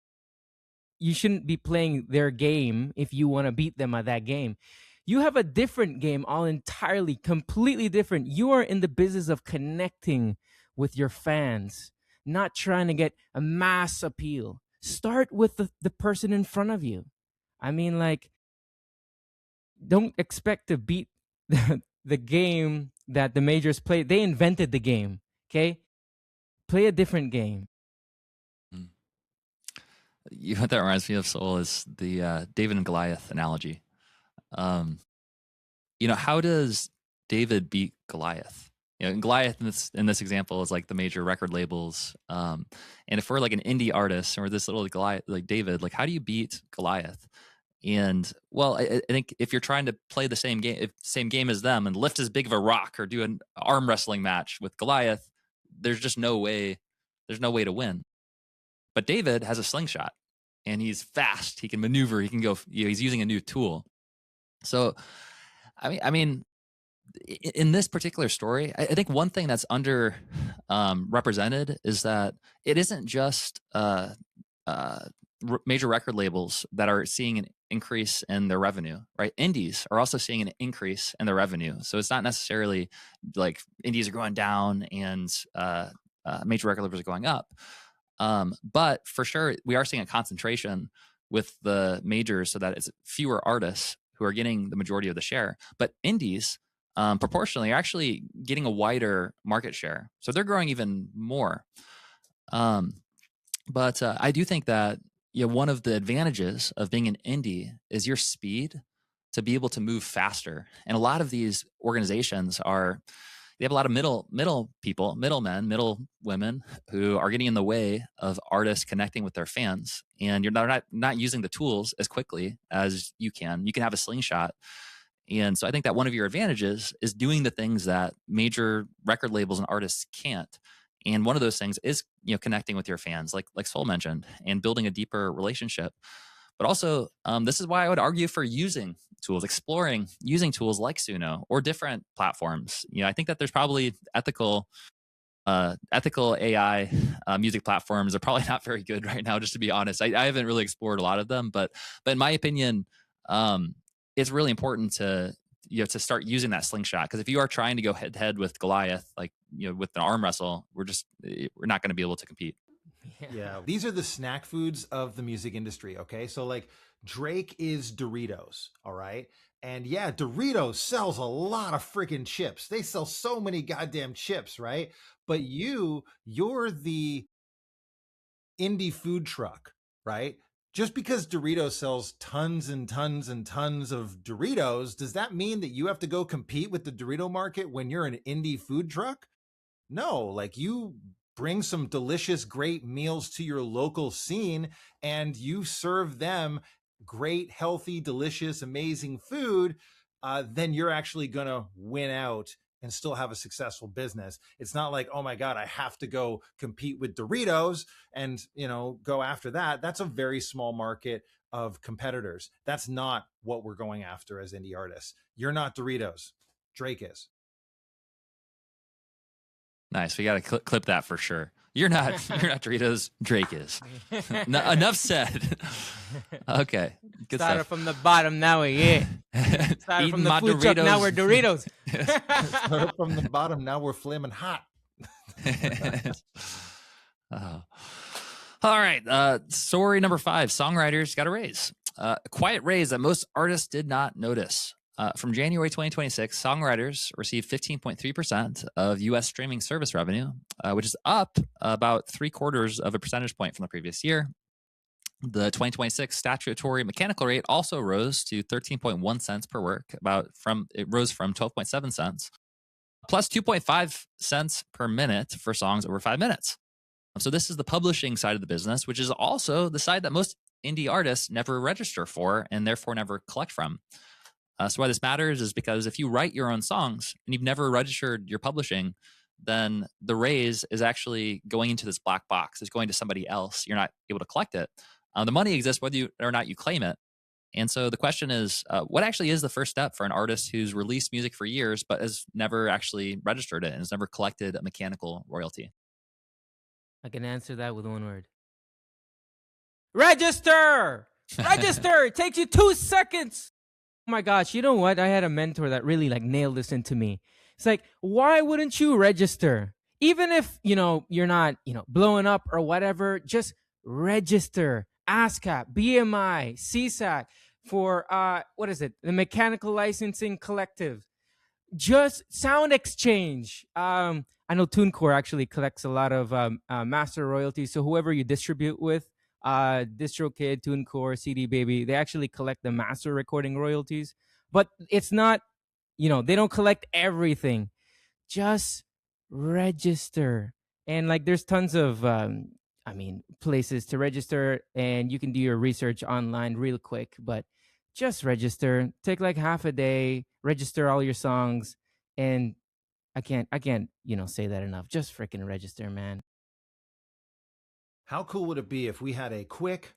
you shouldn't be playing their game if you want to beat them at that game. You have a different game, all entirely, completely different. You are in the business of connecting with your fans, not trying to get a mass appeal. Start with the person in front of you. I mean, like, don't expect to beat the game that the majors play. They invented the game, okay? Play a different game. You know what that reminds me of, Soul, is the David and Goliath analogy. You know, how does David beat Goliath? You know, and Goliath in this example is like the major record labels. And if we're like an indie artist or this little Goliath, like David, like how do you beat Goliath? And well, I think if you're trying to play the same game as them and lift as big of a rock or do an arm wrestling match with Goliath, there's just no way. There's no way to win. But David has a slingshot, and he's fast. He can maneuver. He can go. You know, he's using a new tool. So, I mean, in this particular story, I think one thing that's under represented is that it isn't just major record labels that are seeing an increase in their revenue, right? Indies are also seeing an increase in their revenue. So it's not necessarily like indies are going down and major record labels are going up. But for sure, we are seeing a concentration with the majors so that it's fewer artists who are getting the majority of the share. But indies, proportionally, are actually getting a wider market share. So they're growing even more. But I do think that one of the advantages of being an indie is your speed to be able to move faster. And a lot of these organizations they have a lot of middle people, middlemen, middle women who are getting in the way of artists connecting with their fans. And you're not using the tools as quickly as you can. You can have a slingshot. And so I think that one of your advantages is doing the things that major record labels and artists can't. And one of those things is, connecting with your fans, like Soul mentioned, and building a deeper relationship. But also, this is why I would argue for using tools, exploring using tools like Suno or different platforms. I think that there's probably ethical AI music platforms are probably not very good right now, just to be honest. I haven't really explored a lot of them, but in my opinion, it's really important to start using that slingshot, because if you are trying to go head to head with Goliath, like with an arm wrestle, we're not going to be able to compete. Yeah, these are the snack foods of the music industry. Okay, so like Drake is Doritos, all right, and yeah, Doritos sells a lot of freaking chips. They sell so many goddamn chips, right? But you're the indie food truck, right? Just because Doritos sells tons and tons and tons of Doritos, does that mean that you have to go compete with the Dorito market when you're an indie food truck? No, like you bring some delicious, great meals to your local scene and you serve them great, healthy, delicious, amazing food, then you're actually going to win out and still have a successful business. It's not like, oh my God, I have to go compete with Doritos and, go after that. That's a very small market of competitors. That's not what we're going after as indie artists. You're not Doritos. Drake is. Nice. We got to clip that for sure. You're not Doritos. Drake is. Enough said. Okay. Good Started stuff. from the bottom, now we're Started from the food truck, now we're Doritos. Started from the bottom, now we're flaming hot. Oh. All right. Story number 5. Songwriters got a raise. A quiet raise that most artists did not notice. From January 2026, Songwriters received 15.3% of U.S. streaming service revenue, which is up about 0.75 of a percentage point from the previous year. The 2026 statutory mechanical rate also rose to 13.1 cents per work. It rose from 12.7 cents, plus 2.5 cents per minute for songs over 5 minutes. So this is the publishing side of the business, which is also the side that most indie artists never register for and therefore never collect from. So why this matters is because if you write your own songs and you've never registered your publishing, then the raise is actually going into this black box. It's going to somebody else. You're not able to collect it. The money exists whether or not you claim it. And so the question is, what actually is the first step for an artist who's released music for years but has never actually registered it and has never collected a mechanical royalty? I can answer that with one word. Register! Register! It takes you 2 seconds. Oh my gosh, you know what? I had a mentor that really like nailed this into me. It's like, why wouldn't you register? Even if, you're not, blowing up or whatever, just register. ASCAP, BMI, CSAC for, what is it? The Mechanical Licensing Collective. Just Sound Exchange. I know TuneCore actually collects a lot of master royalties. So whoever you distribute with, DistroKid, TuneCore, CD Baby, they actually collect the master recording royalties. But it's not, they don't collect everything. Just register. And like there's tons of places to register, and you can do your research online real quick, but just register. Take like half a day, register all your songs, and I can't say that enough. Just freaking register, man. How cool would it be if we had a quick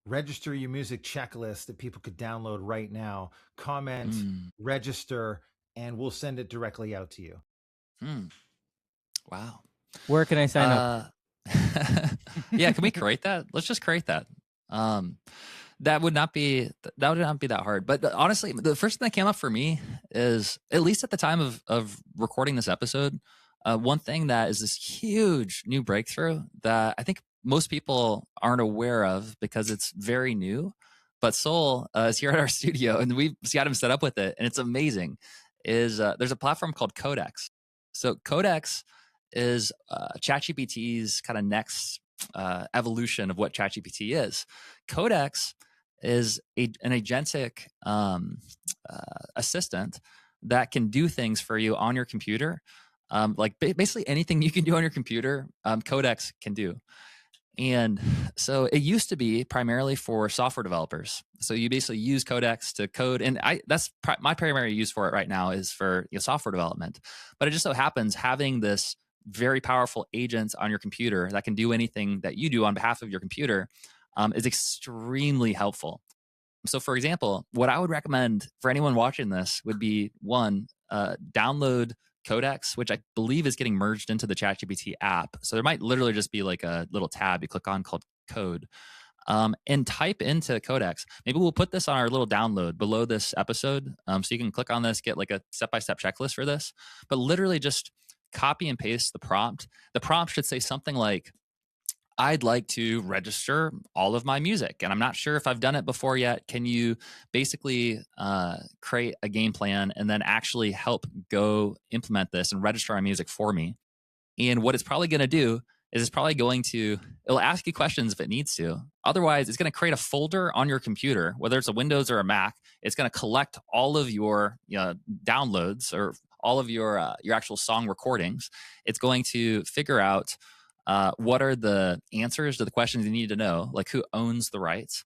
register your music checklist that people could download right now, comment, register, and we'll send it directly out to you? Wow. Where can I sign up? Yeah, can we create that? Let's just create that. That would not be that hard. But honestly, the first thing that came up for me is, at least at the time of recording this episode, one thing that is this huge new breakthrough that I think most people aren't aware of because it's very new. But Soul is here at our studio, and we've got him set up with it, and it's amazing. There's a platform called Codex. So Codex is ChatGPT's kind of next evolution of what ChatGPT is. Codex is an agentic assistant that can do things for you on your computer. Like basically anything you can do on your computer, Codex can do. And so it used to be primarily for software developers. So you basically use Codex to code, and that's my primary use for it right now is for software development. But it just so happens having this very powerful agent on your computer that can do anything that you do on behalf of your computer is extremely helpful. So for example, what I would recommend for anyone watching this would be one, download Codex, which I believe is getting merged into the ChatGPT app. So there might literally just be like a little tab you click on called Code, and type into Codex. Maybe we'll put this on our little download below this episode, so you can click on this, get like a step-by-step checklist for this. But literally just copy and paste the prompt. The prompt should say something like, I'd like to register all of my music, and I'm not sure if I've done it before yet. Can you basically create a game plan and then actually help go implement this and register my music for me? And what it's probably going to do is it'll ask you questions if it needs to. Otherwise, it's going to create a folder on your computer, whether it's a Windows or a Mac. It's going to collect all of your downloads or all of your actual song recordings. It's going to figure out what are the answers to the questions you need to know, like who owns the rights.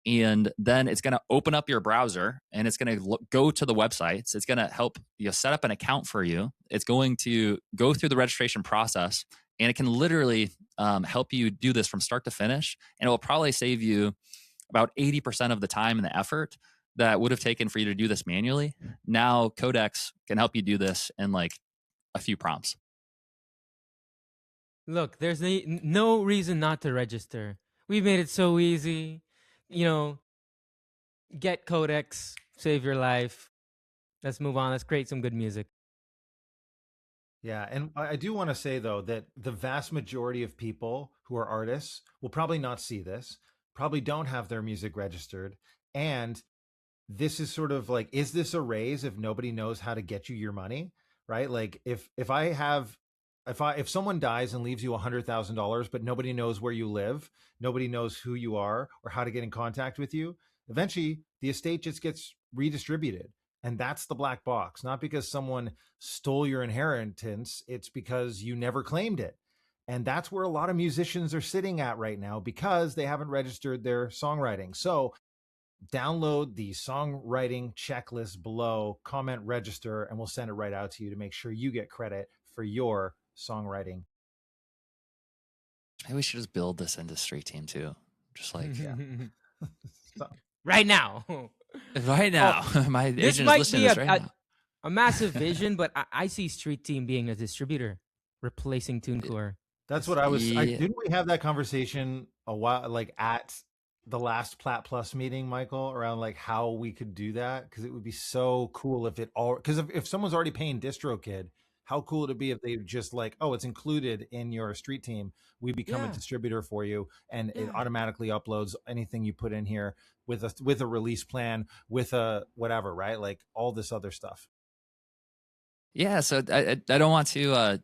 And then it's going to open up your browser and it's going to go to the websites. It's going to help set up an account for you. It's going to go through the registration process, and it can literally help you do this from start to finish. And it will probably save you about 80% of the time and the effort that would have taken for you to do this manually. Now Codex can help you do this in like a few prompts. Look, there's no reason not to register. We've made it so easy. Get Codex, save your life. Let's move on. Let's create some good music. Yeah, and I do want to say, though, that the vast majority of people who are artists will probably not see this, probably don't have their music registered. And this is sort of like, is this a raise if nobody knows how to get you your money, right? Like if someone dies and leaves you $100,000, but nobody knows where you live, nobody knows who you are or how to get in contact with you, eventually the estate just gets redistributed. And that's the black box, not because someone stole your inheritance. It's because you never claimed it. And that's where a lot of musicians are sitting at right now because they haven't registered their songwriting. So download the songwriting checklist below, comment register, and we'll send it right out to you to make sure you get credit for your songwriting. Maybe we should just build this industry team too. Just like right now. Right now. My This agent is might listening be to this right now. a massive vision, but I see Street Team being a distributor, replacing TuneCore. That's what I was. Yeah. Didn't we have that conversation a while, like at the last Plat Plus meeting, Michael, around like how we could do that? Because it would be so cool if it all. Because if someone's already paying DistroKid, how cool would it be if they just like, oh, it's included in your Street Team. We become a distributor for you, and it automatically uploads anything you put in here with a release plan, with a whatever, right? Like all this other stuff. Yeah, so I don't want to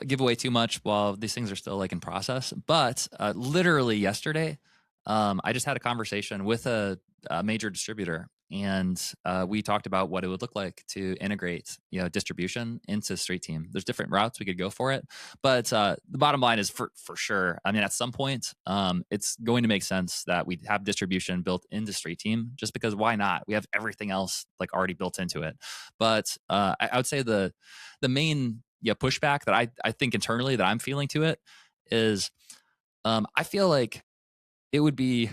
give away too much while these things are still like in process, but literally yesterday, I just had a conversation with a major distributor, and we talked about what it would look like to integrate, distribution into Street Team. There's different routes we could go for it, but the bottom line is for sure. I mean, at some point, it's going to make sense that we have distribution built into Street Team, just because why not? We have everything else like already built into it. But I would say the main pushback that I think internally that I'm feeling to it is I feel like it would be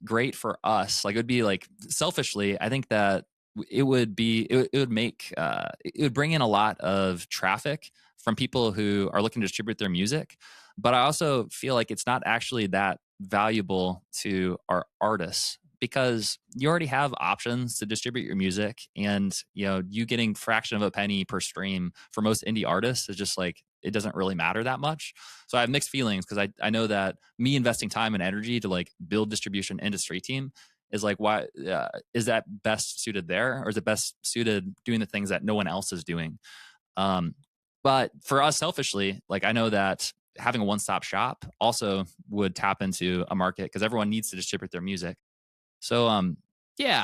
great for us. Like it would be like selfishly, I think that it would bring in a lot of traffic from people who are looking to distribute their music. But I also feel like it's not actually that valuable to our artists, because you already have options to distribute your music, and you getting fraction of a penny per stream for most indie artists is just like, it doesn't really matter that much. So I have mixed feelings, because I know that me investing time and energy to like build distribution into Street Team is like, why is that best suited there, or is it best suited doing the things that no one else is doing? But for us selfishly, like I know that having a one-stop shop also would tap into a market, because everyone needs to distribute their music. So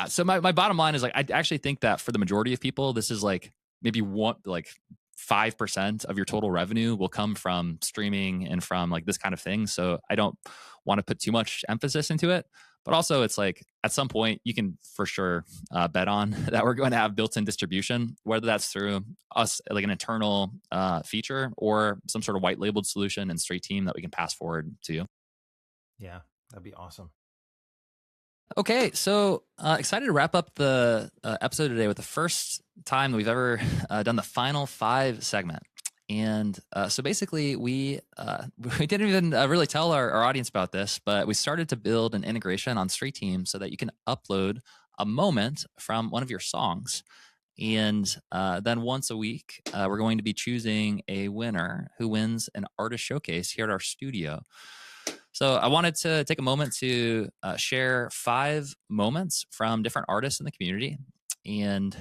so my bottom line is like, I actually think that for the majority of people, this is like maybe 5% of your total revenue will come from streaming and from like this kind of thing. So I don't want to put too much emphasis into it, but also it's like at some point you can for sure bet on that we're going to have built-in distribution, whether that's through us, like an internal feature, or some sort of white labeled solution in Street Team that we can pass forward to you. Yeah, that'd be awesome. Okay, so excited to wrap up the episode today with the first time that we've ever done the final 5 segment. And so basically we didn't even really tell our audience about this, but we started to build an integration on Street Team so that you can upload a moment from one of your songs. And then once a week, we're going to be choosing a winner who wins an artist showcase here at our studio. So I wanted to take a moment to share 5 moments from different artists in the community. And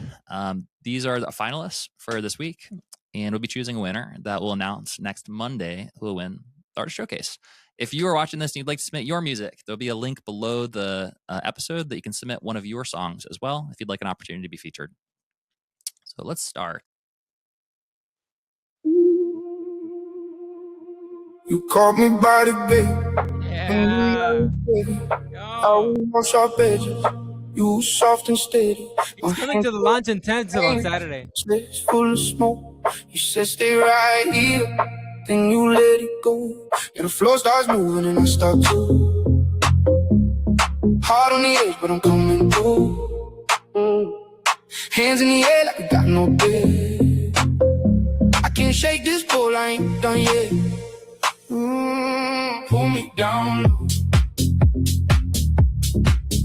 these are the finalists for this week. And we'll be choosing a winner that we'll announce next Monday who will win the Artist Showcase. If you are watching this and you'd like to submit your music, there'll be a link below the episode that you can submit one of your songs as well if you'd like an opportunity to be featured. So let's start. You caught me by the bay. Yeah. I was on sharp edges. You soft and steady. It's coming to the launch intensive on Saturday. It's full of smoke. You said stay right here. Then you let it go. And the floor starts moving and I start to. Hard on the edge, but I'm coming through. Hands in the air like I got no bed. I can't shake this pole, I ain't done yet. Pull me down low.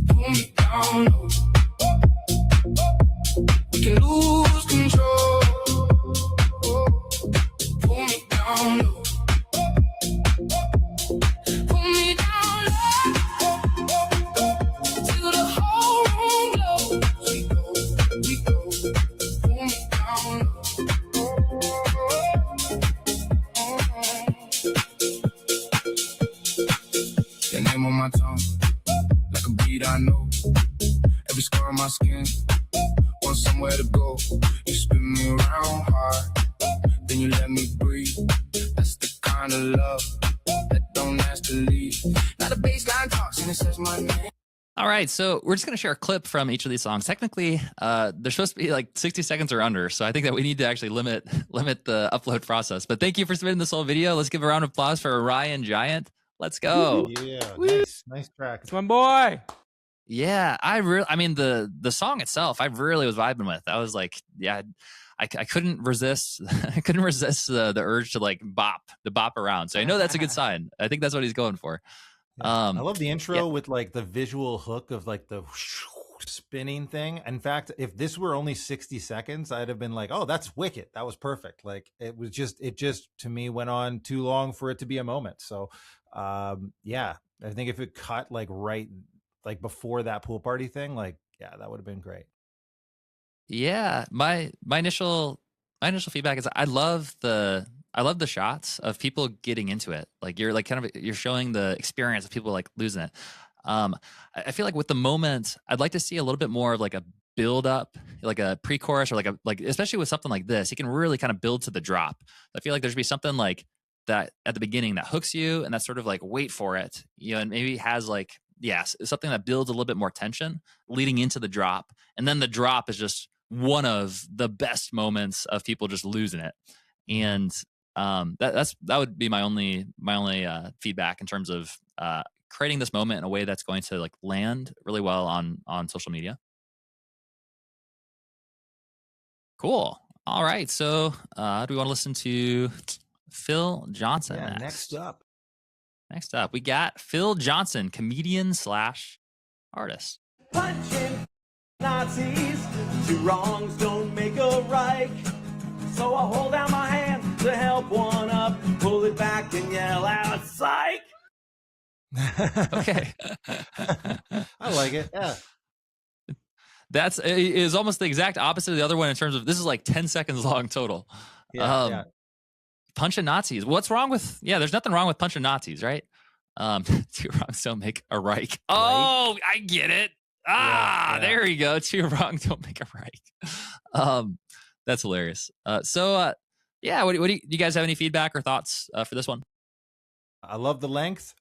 Pull me down low. We can lose control. Pull me down low. Pull me down low. Till the whole room glows. We go. Pull me down low. Your name on my tongue, like a beat I know. Every scar on my skin, want somewhere to go. You spin me around hard, then you let me breathe. That's the kind kind of love that don't ask to leave. Now the baseline talks and it says my name. All right, so we're just going to share a clip from each of these songs. Technically, they're supposed to be like 60 seconds or under, so I think that we need to actually limit the upload process. But thank you for submitting this whole video. Let's give a round of applause for Orion Giant. Let's go. Yeah, nice track. It's my boy. Yeah, I mean the song itself, I really was vibing with. I was like, yeah, I couldn't resist. I couldn't resist the urge to like bop around. So I know that's a good sign. I think that's what he's going for. I love the intro with like the visual hook of like the spinning thing. In fact, if this were only 60 seconds, I'd have been like, oh, that's wicked. That was perfect. Like it just to me went on too long for it to be a moment. So yeah, I think if it cut like right like before that pool party thing, like, yeah, that would have been great. Yeah, my initial feedback is I love the shots of people getting into it. Like you're like you're showing the experience of people like losing it. I feel like with the moment, I'd like to see a little bit more of like a build up, like a pre-chorus, or like especially with something like this, you can really kind of build to the drop. I feel like there should be something like that at the beginning that hooks you, and that's sort of like wait for it, you know, and maybe has like something that builds a little bit more tension leading into the drop, and then the drop is just one of the best moments of people just losing it. And that would be my only feedback in terms of creating this moment in a way that's going to like land really well on social media. Cool. All right. So do we want to listen to Phil Johnson? Yeah, next up we got Phil Johnson, comedian / artist. Punching Nazis, 2 wrongs don't make a right. So I hold out my hand to help one up, pull it back and yell out, psych! Okay. I like it. Yeah. That's is almost the exact opposite of the other one in terms of this is like 10 seconds long total. Yeah. Punching Nazis. What's wrong with? Yeah, there's nothing wrong with punching Nazis, right? 2 wrongs don't make a right. Oh, I get it. There you go. 2 wrongs don't make a right. That's hilarious. So what do you guys have any feedback or thoughts for this one? I love the length,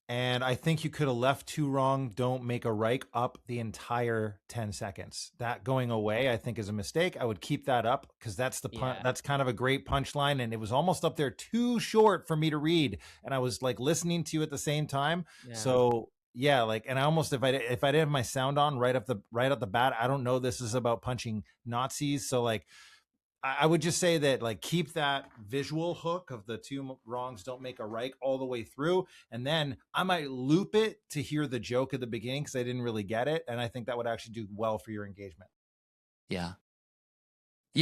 and I think you could have left 2 wrong don't make a right up the entire 10 seconds. That going away, I think, is a mistake. I would keep that up because that's that's kind of a great punchline, and it was almost up there too short for me to read, and I was like listening to you at the same time. Yeah. So yeah, like, and I almost if I didn't have my sound on right at the bat, I don't know this is about punching Nazis, so like I would just say that like keep that visual hook of the 2 wrongs don't make a right all the way through, and then I might loop it to hear the joke at the beginning because I didn't really get it, and I think that would actually do well for your engagement. Yeah,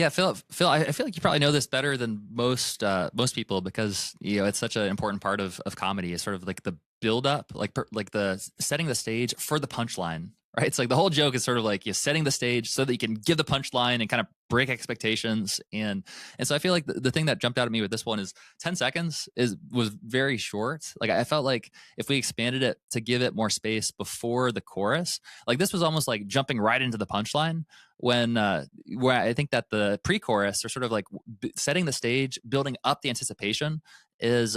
Phil, I feel like you probably know this better than most people because you know it's such an important part of comedy. Is sort of like the build up, like the setting the stage for the punchline. Right, it's like the whole joke is sort of like you're setting the stage so that you can give the punchline and kind of break expectations, and so I feel like the thing that jumped out at me with this one is 10 seconds was very short. Like I felt like if we expanded it to give it more space before the chorus, like this was almost like jumping right into the punchline when where I think that the pre-chorus or sort of like setting the stage, building up the anticipation is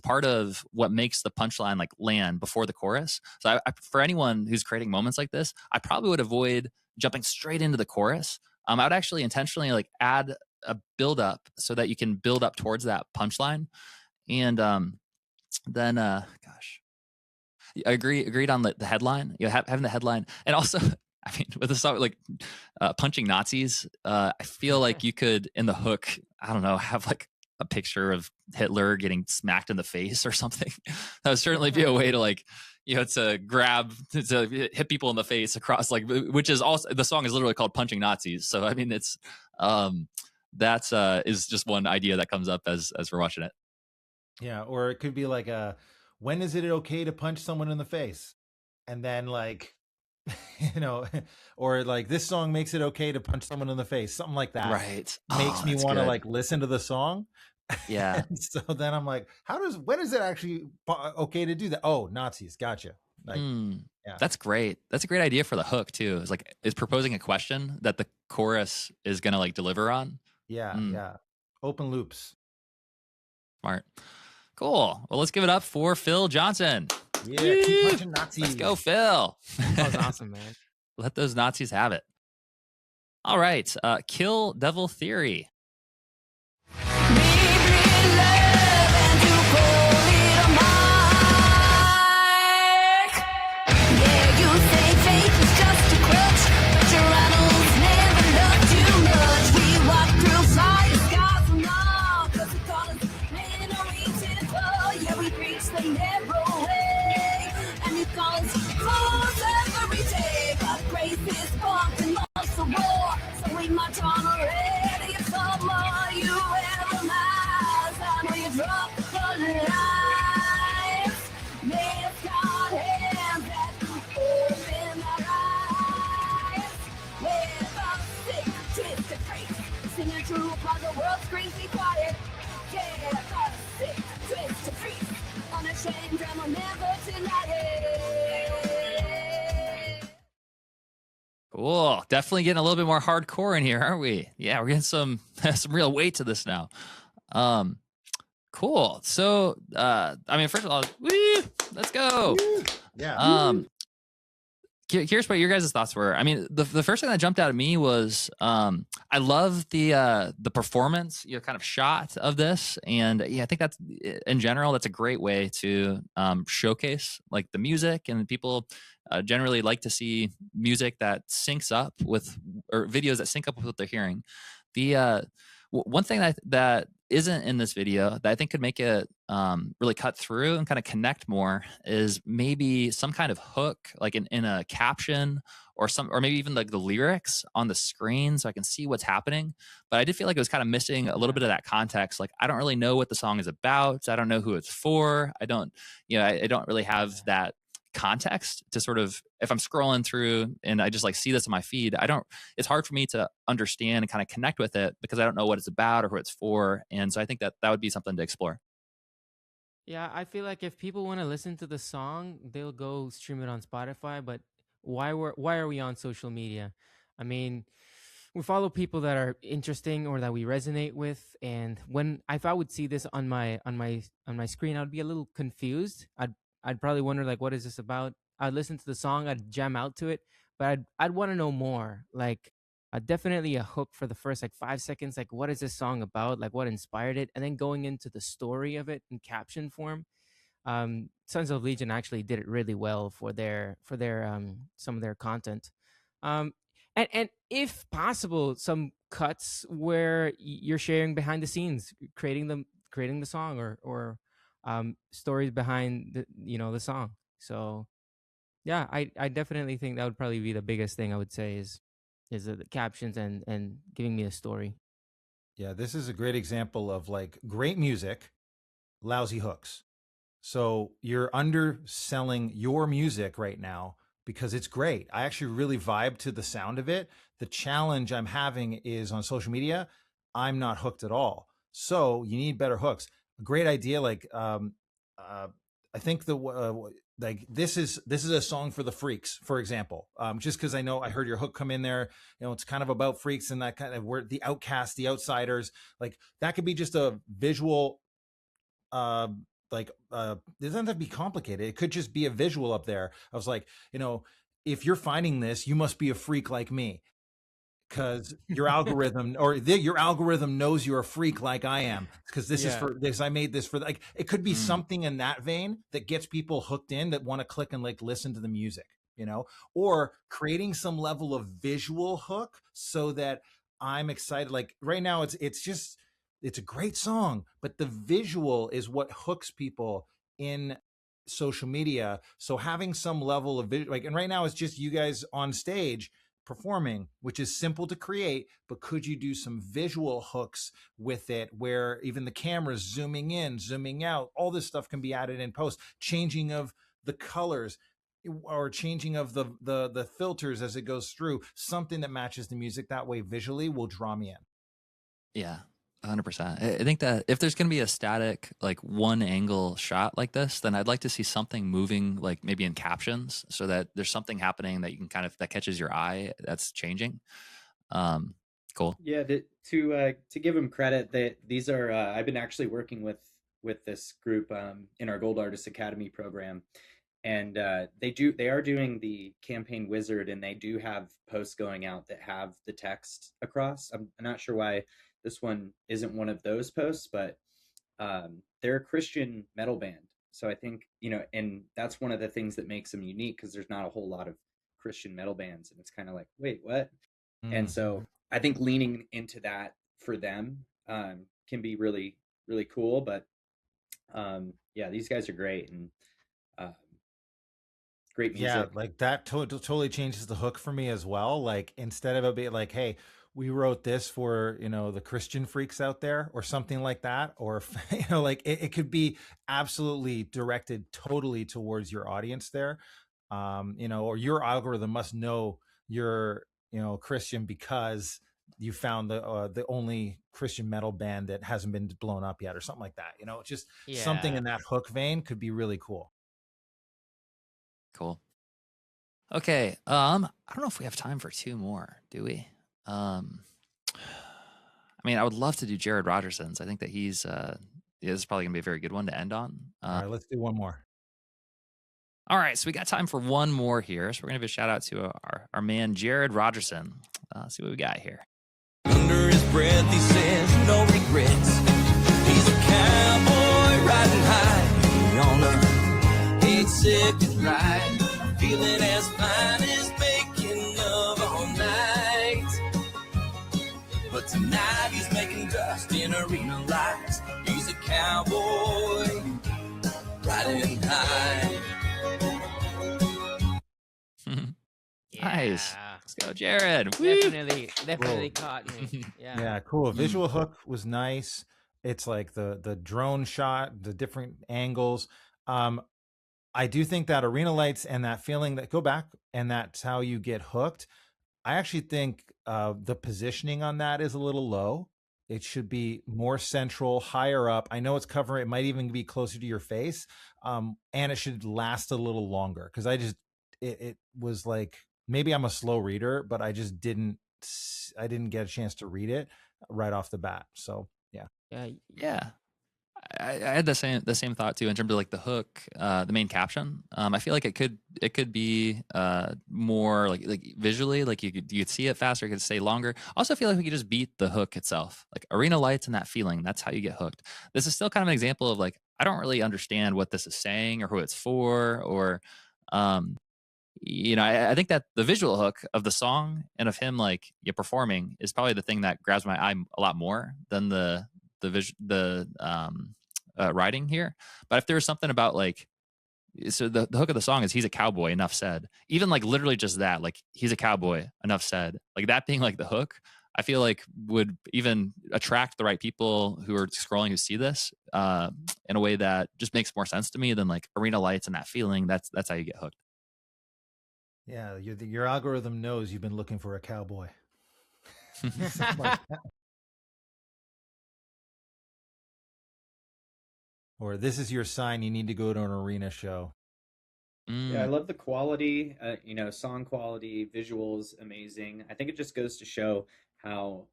part of what makes the punchline like land before the chorus. So I for anyone who's creating moments like this, I probably would avoid jumping straight into the chorus. I would actually intentionally like add a build up so that you can build up towards that punchline. And then gosh, I agreed on the headline. You know, having the headline, and also I mean with the song like punching Nazis, I feel like you could in the hook, I don't know, have like a picture of Hitler getting smacked in the face or something. That would certainly be a way to like, you know, to hit people in the face across like, which is also, the song is literally called Punching Nazis. So, I mean, it's, that's is just one idea that comes up as we're watching it. Yeah. Or it could be like when is it okay to punch someone in the face? And then like, you know, or like this song makes it okay to punch someone in the face, something like that. Right. Makes me want to like listen to the song. Yeah. So then I'm like, when is it actually okay to do that? Oh, Nazis. Gotcha. Like, yeah. That's great. That's a great idea for the hook too. It's like, it's proposing a question that the chorus is going to like deliver on. Yeah. Yeah. Open loops. Smart. Cool. Well, let's give it up for Phil Johnson. Yeah, keep punching Nazis. Let's go, Phil. That was awesome, man. Let those Nazis have it. All right. Kill Devil Theory. Cool. Definitely getting a little bit more hardcore in here, aren't we? Yeah, we're getting some real weight to this now. Cool. So, I mean, first of all, woo, let's go. Yeah. Curious what your guys' thoughts were. I mean, the first thing that jumped out at me was I love the performance, kind of shot of this, and I think that's in general that's a great way to showcase like the music, and people generally like to see music that syncs up with, or videos that sync up with what they're hearing. The one thing that isn't in this video that I think could make it really cut through and kind of connect more is maybe some kind of hook, like in a caption or maybe even like the lyrics on the screen, so I can see what's happening. But I did feel like it was kind of missing a little bit of that context. Like, I don't really know what the song is about. I don't know who it's for. I don't really have that context to sort of, if I'm scrolling through and I just like see this in my feed, it's hard for me to understand and kind of connect with it because I don't know what it's about or who it's for. And so I think that would be something to explore. Yeah, I feel like if people want to listen to the song, they'll go stream it on Spotify. But why are we on social media? I mean, we follow people that are interesting or that we resonate with, and if I would see this on my screen, I'd be a little confused. I'd probably wonder, like, what is this about? I'd listen to the song, I'd jam out to it, but I'd want to know more. Like, definitely a hook for the first like 5 seconds. Like, what is this song about? Like, what inspired it? And then going into the story of it in caption form. Sons of Legion actually did it really well for their some of their content. And if possible, some cuts where you're sharing behind the scenes, creating the song or stories behind the song. So yeah, I definitely think that would probably be the biggest thing I would say is the captions and giving me a story. Yeah, this is a great example of like great music, lousy hooks. So you're underselling your music right now because it's great. I actually really vibe to the sound of it. The challenge I'm having is on social media, I'm not hooked at all. So you need better hooks. A great idea, like I think like this is a song for the freaks, for example. Just because I know I heard your hook come in there, it's kind of about freaks and that kind of where the outcasts, the outsiders, like that could be just a visual. It doesn't have to be complicated. It could just be a visual up there. I was like, if you're finding this, you must be a freak like me. Because your algorithm your algorithm knows you're a freak like I am, because this is for this. I made this for like, it could be something in that vein that gets people hooked in that want to click and like listen to the music, or creating some level of visual hook so that I'm excited. Like right now it's a great song, but the visual is what hooks people in social media. So having some level of visual, and right now it's just you guys on stage performing, which is simple to create, but could you do some visual hooks with it where even the camera's zooming in, zooming out, all this stuff can be added in post, changing of the colors or changing of the filters as it goes through, something that matches the music that way visually will draw me in. Yeah. 100%. I think that if there's going to be a static, like one angle shot like this, then I'd like to see something moving, like maybe in captions, so that there's something happening that you can that catches your eye that's changing. Cool. Yeah. To give them credit, that these are, I've been actually working with with this group in our Gold Artist Academy program, and they are doing the campaign wizard, and they do have posts going out that have the text across. I'm not sure why this one isn't one of those posts, but they're a Christian metal band. So I think, and that's one of the things that makes them unique, because there's not a whole lot of Christian metal bands, and it's kind of like, wait, what? And so I think leaning into that for them can be really, really cool. But yeah, these guys are great, and great music. Yeah, like that totally changes the hook for me as well. Like, instead of it being like, hey, we wrote this for, the Christian freaks out there or something like that, or like it could be absolutely directed totally towards your audience there. Or your algorithm must know you're, Christian, because you found the only Christian metal band that hasn't been blown up yet, or something like that. Just something in that hook vein could be really cool. Cool. Okay. I don't know if we have time for two more, do we? I mean, I would love to do Jared Rogerson's. I think that this is probably gonna be a very good one to end on. All right, let's do one more. All right, so we got time for one more here. So we're gonna give a shout out to our man Jared Rogerson. See what we got here. Under his breath, he says, no regrets. He's a cowboy riding high on a 8-second ride, feeling as fine as making love all night. But tonight he's making dust in arena lights. He's a cowboy riding high. Nice. Let's go, Jared. Definitely caught me. Yeah. Yeah, cool. Visual hook was nice. It's like the drone shot, the different angles. I do think that arena lights and that feeling that go back, and that's how you get hooked. I actually think the positioning on that is a little low. It should be more central, higher up. I know it's covering, it might even be closer to your face. And it should last a little longer, because it was like, maybe I'm a slow reader, but I just didn't get a chance to read it right off the bat. So Yeah. I had the same thought too, in terms of like the hook, the main caption. I feel like it could be more like visually, like you could see it faster, you could stay longer. Also, I feel like we could just beat the hook itself, like arena lights and that feeling. That's how you get hooked. This is still kind of an example of like, I don't really understand what this is saying or who it's for, or I think that the visual hook of the song and of him like performing is probably the thing that grabs my eye a lot more than the writing here. But if there's something about like, so the hook of the song is he's a cowboy, enough said. Even like literally just that, like he's a cowboy, enough said. Like that being like the hook, I feel like would even attract the right people who are scrolling who see this in a way that just makes more sense to me than like arena lights and that feeling. That's how you get hooked. yeah, your algorithm knows you've been looking for a cowboy. Like or this is your sign, you need to go to an arena show. Yeah, I love the quality, song quality, visuals, amazing. I think it just goes to show how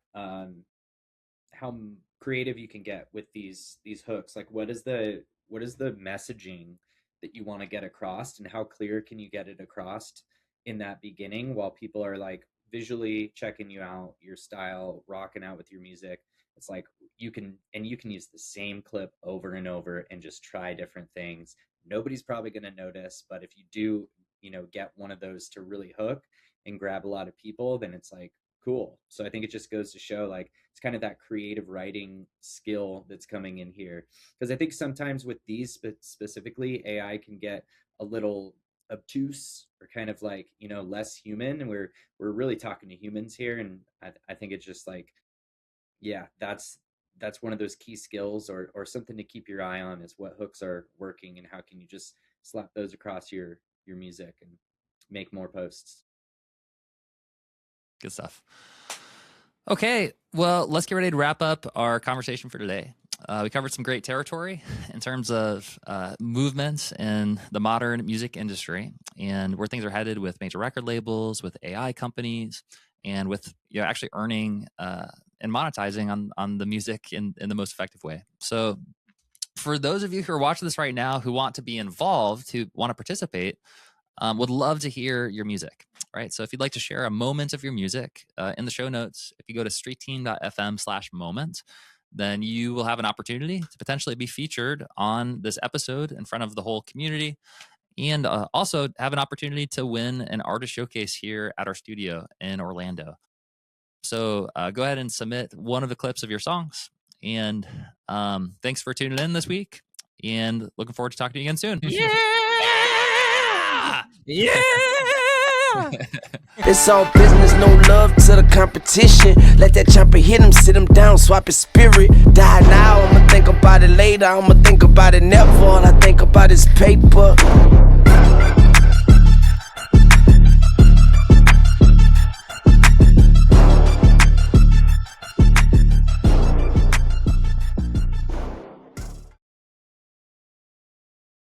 creative you can get with these hooks. Like, what is the messaging that you want to get across, and how clear can you get it across in that beginning, while people are like visually checking you out, your style, rocking out with your music. It's like you can use the same clip over and over and just try different things. Nobody's probably going to notice, but if you do, get one of those to really hook and grab a lot of people, then it's like cool. So I think it just goes to show like it's kind of that creative writing skill that's coming in here, because I think sometimes with these specifically, AI can get a little obtuse or kind of like less human, and we're really talking to humans here. And I think it's just like, yeah, that's one of those key skills or something to keep your eye on, is what hooks are working and how can you just slap those across your music and make more posts. Good stuff. Okay, well, let's get ready to wrap up our conversation for today. We covered some great territory in terms of movements in the modern music industry and where things are headed with major record labels, with AI companies, and with actually earning and monetizing on the music in the most effective way. So For those of you who are watching this right now who want to be involved, who want to participate, would love to hear your music, right? So if you'd like to share a moment of your music in the show notes, if you go to streetteam.fm/moment, then you will have an opportunity to potentially be featured on this episode in front of the whole community, and also have an opportunity to win an artist showcase here at our studio in Orlando. So go ahead and submit one of the clips of your songs. And thanks for tuning in this week, and looking forward to talking to you again soon. Yeah! Yeah! It's all business, no love to the competition. Let that chopper hit him, sit him down, swap his spirit. Die now, I'ma think about it later, I'ma think about it never. All I think about is paper.